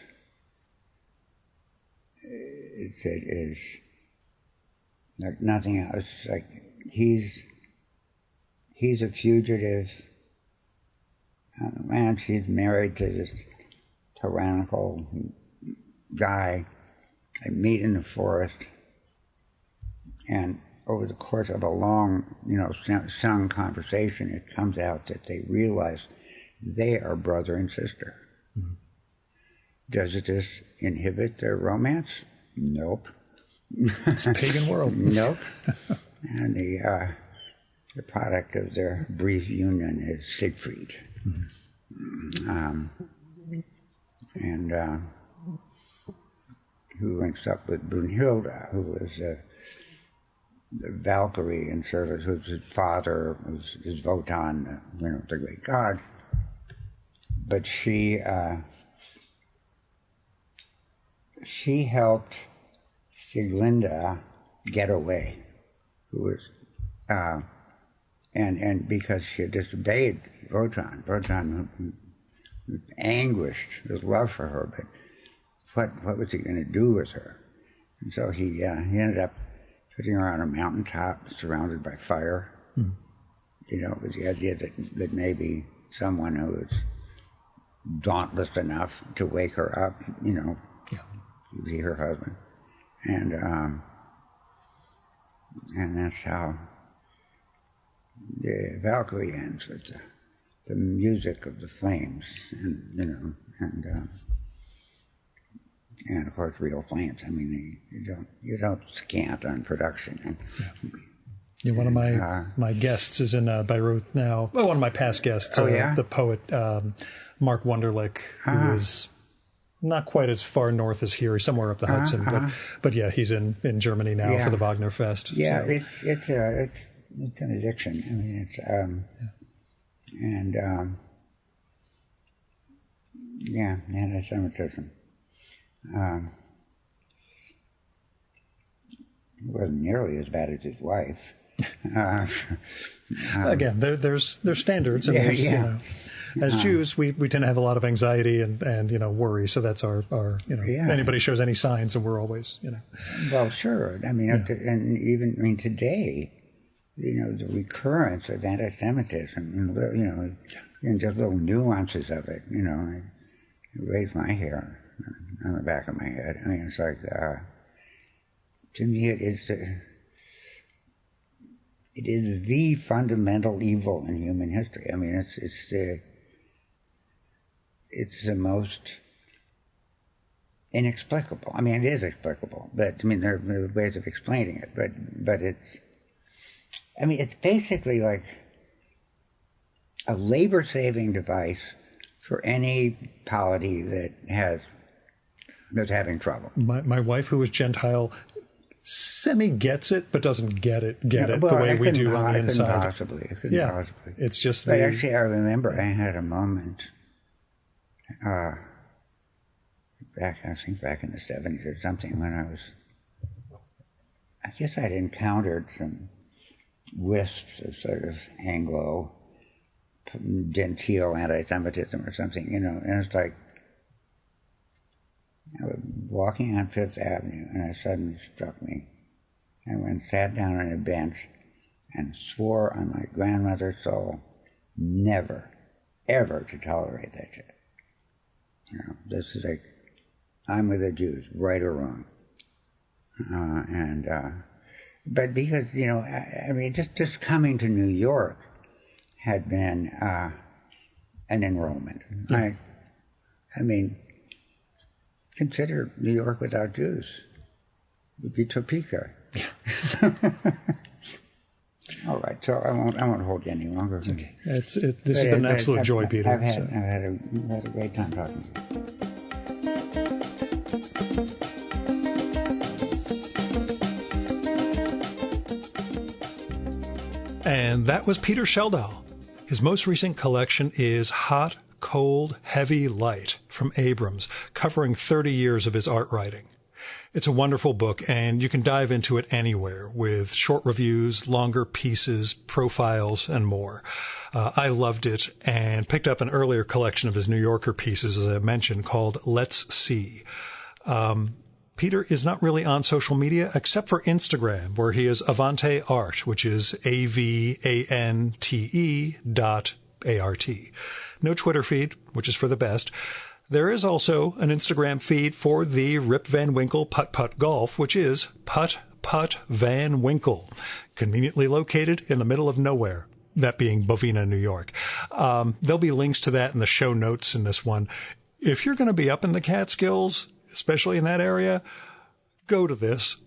It is like nothing else. It's like he's a fugitive, and she's married to this tyrannical guy. They meet in the forest, and over the course of a long, sung conversation, it comes out that they realize they are brother and sister. Mm-hmm. Does this inhibit their romance? Nope. It's a pagan world. Nope. And the product of their brief union is Siegfried. Mm-hmm. Who links up with Brunhilde, who was the Valkyrie in service, whose his father was Wotan, the great god. But she helped Sieglinde get away, who was and because she had disobeyed Wotan was anguished, his love for her, but what was he going to do with her? And so he ended up putting her on a mountaintop surrounded by fire, with the idea that maybe someone who was dauntless enough to wake her up, would be her husband. And that's how the Valkyrie ends, with the music of the flames, and of course, real flames. I mean, you don't scant on production. One of my guests is in Beirut now. Well, one of my past guests, the poet Mark Wunderlich, who is not quite as far north as here, somewhere up the Hudson, but he's in Germany now for the Wagner Fest. Yeah, so. It's an addiction. I mean, it's anti-Semitism. It wasn't nearly as bad as his wife. Again, there's standards, and there's, you know, as Jews, we tend to have a lot of anxiety and you know, worry. So that's our you know, anybody shows any signs, and we're always, you know. Well, sure. I mean, and even, I mean, today, you know, the recurrence of anti-Semitism, you know, and just little nuances of it, you know, I raise my hair on the back of my head. I mean, it's like, to me, it is the fundamental evil in human history. I mean, it's the most inexplicable. I mean, it is explicable, but I mean, there are ways of explaining it. But it's basically like a labor-saving device for any polity that's having trouble. My wife, who is Gentile, semi-gets it, but doesn't get it the way we do on the inside. Possibly. It's just but actually, I remember I had a moment back in the 70s or something, when I guess I'd encountered some wisps of sort of Anglo genteel anti-Semitism or something, you know, and it's like I was walking on Fifth Avenue, and it suddenly struck me. I went and sat down on a bench and swore on my grandmother's soul never, ever to tolerate that shit. You know, this is like, I'm with the Jews, right or wrong. But because, you know, I mean, just coming to New York had been an enrollment. Yeah. I mean, consider New York without Jews. It would be Topeka. All right, so I won't hold you any longer. It's okay. This has been an absolute joy, Peter. I've had a great time talking to you. And that was Peter Schjeldahl. His most recent collection is Hot, Cold, Heavy, Light from Abrams, covering 30 years of his art writing. It's a wonderful book, and you can dive into it anywhere with short reviews, longer pieces, profiles, and more. I loved it and picked up an earlier collection of his New Yorker pieces, as I mentioned, called Let's See. Peter is not really on social media except for Instagram, where he is Avante Art, which is AVANTE.ART. No Twitter feed, which is for the best. There is also an Instagram feed for the Rip Van Winkle Putt-Putt Golf, which is Putt-Putt Van Winkle, conveniently located in the middle of nowhere, that being Bovina, New York. There'll be links to that in the show notes in this one. If you're going to be up in the Catskills, especially in that area, go to this.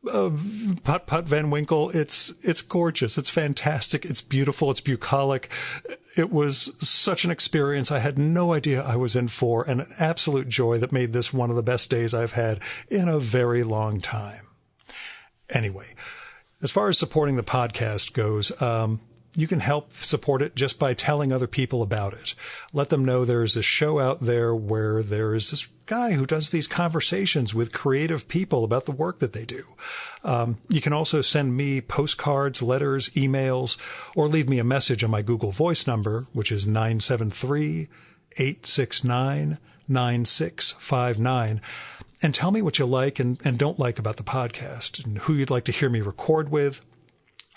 Putt-Putt Van Winkle, it's gorgeous. It's fantastic. It's beautiful. It's bucolic. It was such an experience I had no idea I was in for, and an absolute joy that made this one of the best days I've had in a very long time. Anyway, as far as supporting the podcast goes, you can help support it just by telling other people about it. Let them know there's a show out there where there is this guy who does these conversations with creative people about the work that they do. You can also send me postcards, letters, emails, or leave me a message on my Google Voice number, which is 973-869-9659. And tell me what you like and don't like about the podcast, and who you'd like to hear me record with,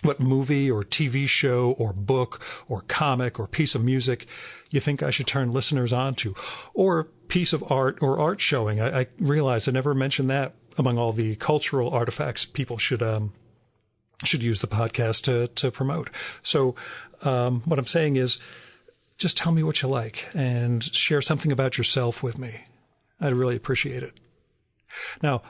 what movie or TV show or book or comic or piece of music you think I should turn listeners on to, or piece of art or art showing. I realize I never mentioned that among all the cultural artifacts people should use the podcast to promote. So what I'm saying is, just tell me what you like and share something about yourself with me. I'd really appreciate it. Now,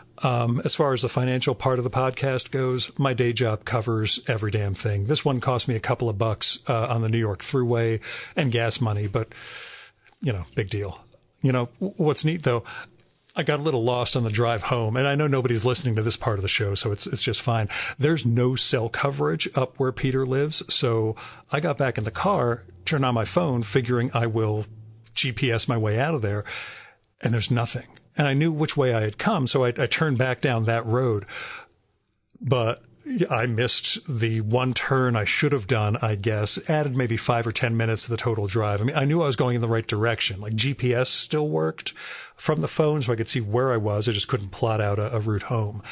as far as the financial part of the podcast goes, my day job covers every damn thing. This one cost me a couple of bucks on the New York Thruway and gas money, but, you know, big deal. You know, what's neat, though, I got a little lost on the drive home, and I know nobody's listening to this part of the show, so it's just fine. There's no cell coverage up where Peter lives, so I got back in the car, turned on my phone, figuring I will GPS my way out of there, and there's nothing. And I knew which way I had come, so I turned back down that road. but I missed the one turn I should have done, I guess, added maybe 5 or 10 minutes to the total drive. I mean, I knew I was going in the right direction. Like GPS still worked from the phone, so I could see where I was. I just couldn't plot out a route home.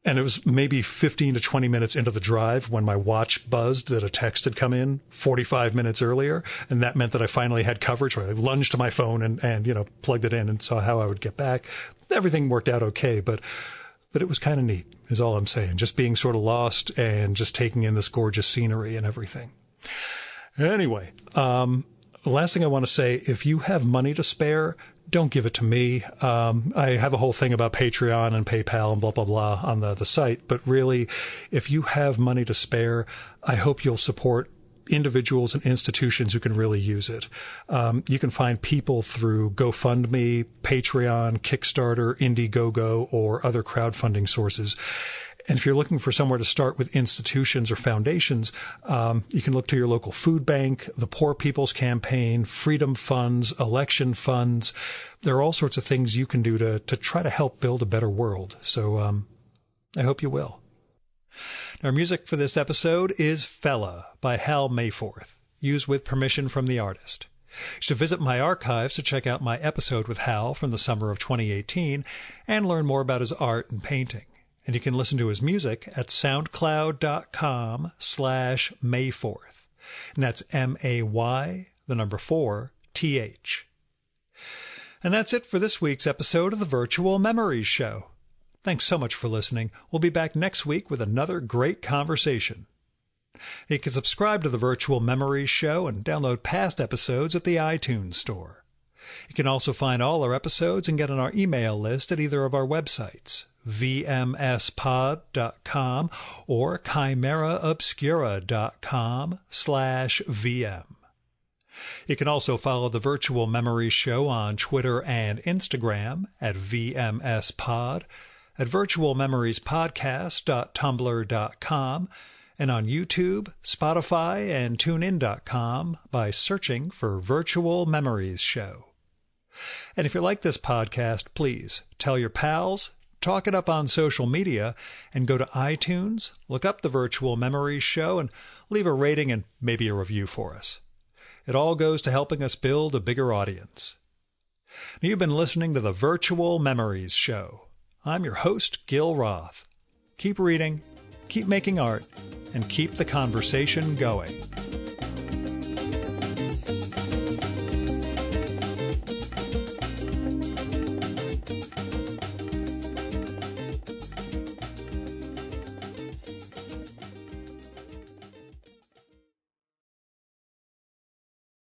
And it was maybe 15 to 20 minutes into the drive when my watch buzzed that a text had come in 45 minutes earlier. And that meant that I finally had coverage. So I lunged to my phone and plugged it in and saw how I would get back. Everything worked out okay, but it was kind of neat, is all I'm saying. Just being sort of lost and just taking in this gorgeous scenery and everything. Anyway, the last thing I want to say, if you have money to spare, don't give it to me. I have a whole thing about Patreon and PayPal and blah, blah, blah on the site. But really, if you have money to spare, I hope you'll support individuals and institutions who can really use it. You can find people through GoFundMe, Patreon, Kickstarter, Indiegogo, or other crowdfunding sources. And if you're looking for somewhere to start with institutions or foundations, you can look to your local food bank, the Poor People's Campaign, Freedom Funds, election funds. There are all sorts of things you can do to try to help build a better world. So I hope you will. Our music for this episode is Fella by Hal Mayforth, used with permission from the artist. You should visit my archives to check out my episode with Hal from the summer of 2018 and learn more about his art and painting. And you can listen to his music at soundcloud.com/Mayforth. And that's MAY4TH. And that's it for this week's episode of the Virtual Memories Show. Thanks so much for listening. We'll be back next week with another great conversation. You can subscribe to the Virtual Memories Show and download past episodes at the iTunes Store. You can also find all our episodes and get on our email list at either of our websites, vmspod.com or chimeraobscura.com/VM. You can also follow the Virtual Memories Show on Twitter and Instagram at vmspod, at virtualmemoriespodcast.tumblr.com, and on YouTube, Spotify, and TuneIn.com by searching for Virtual Memories Show. And if you like this podcast, please tell your pals, talk it up on social media, and go to iTunes, look up the Virtual Memories Show, and leave a rating and maybe a review for us. It all goes to helping us build a bigger audience. Now, you've been listening to the Virtual Memories Show. I'm your host, Gil Roth. Keep reading, keep making art, and keep the conversation going.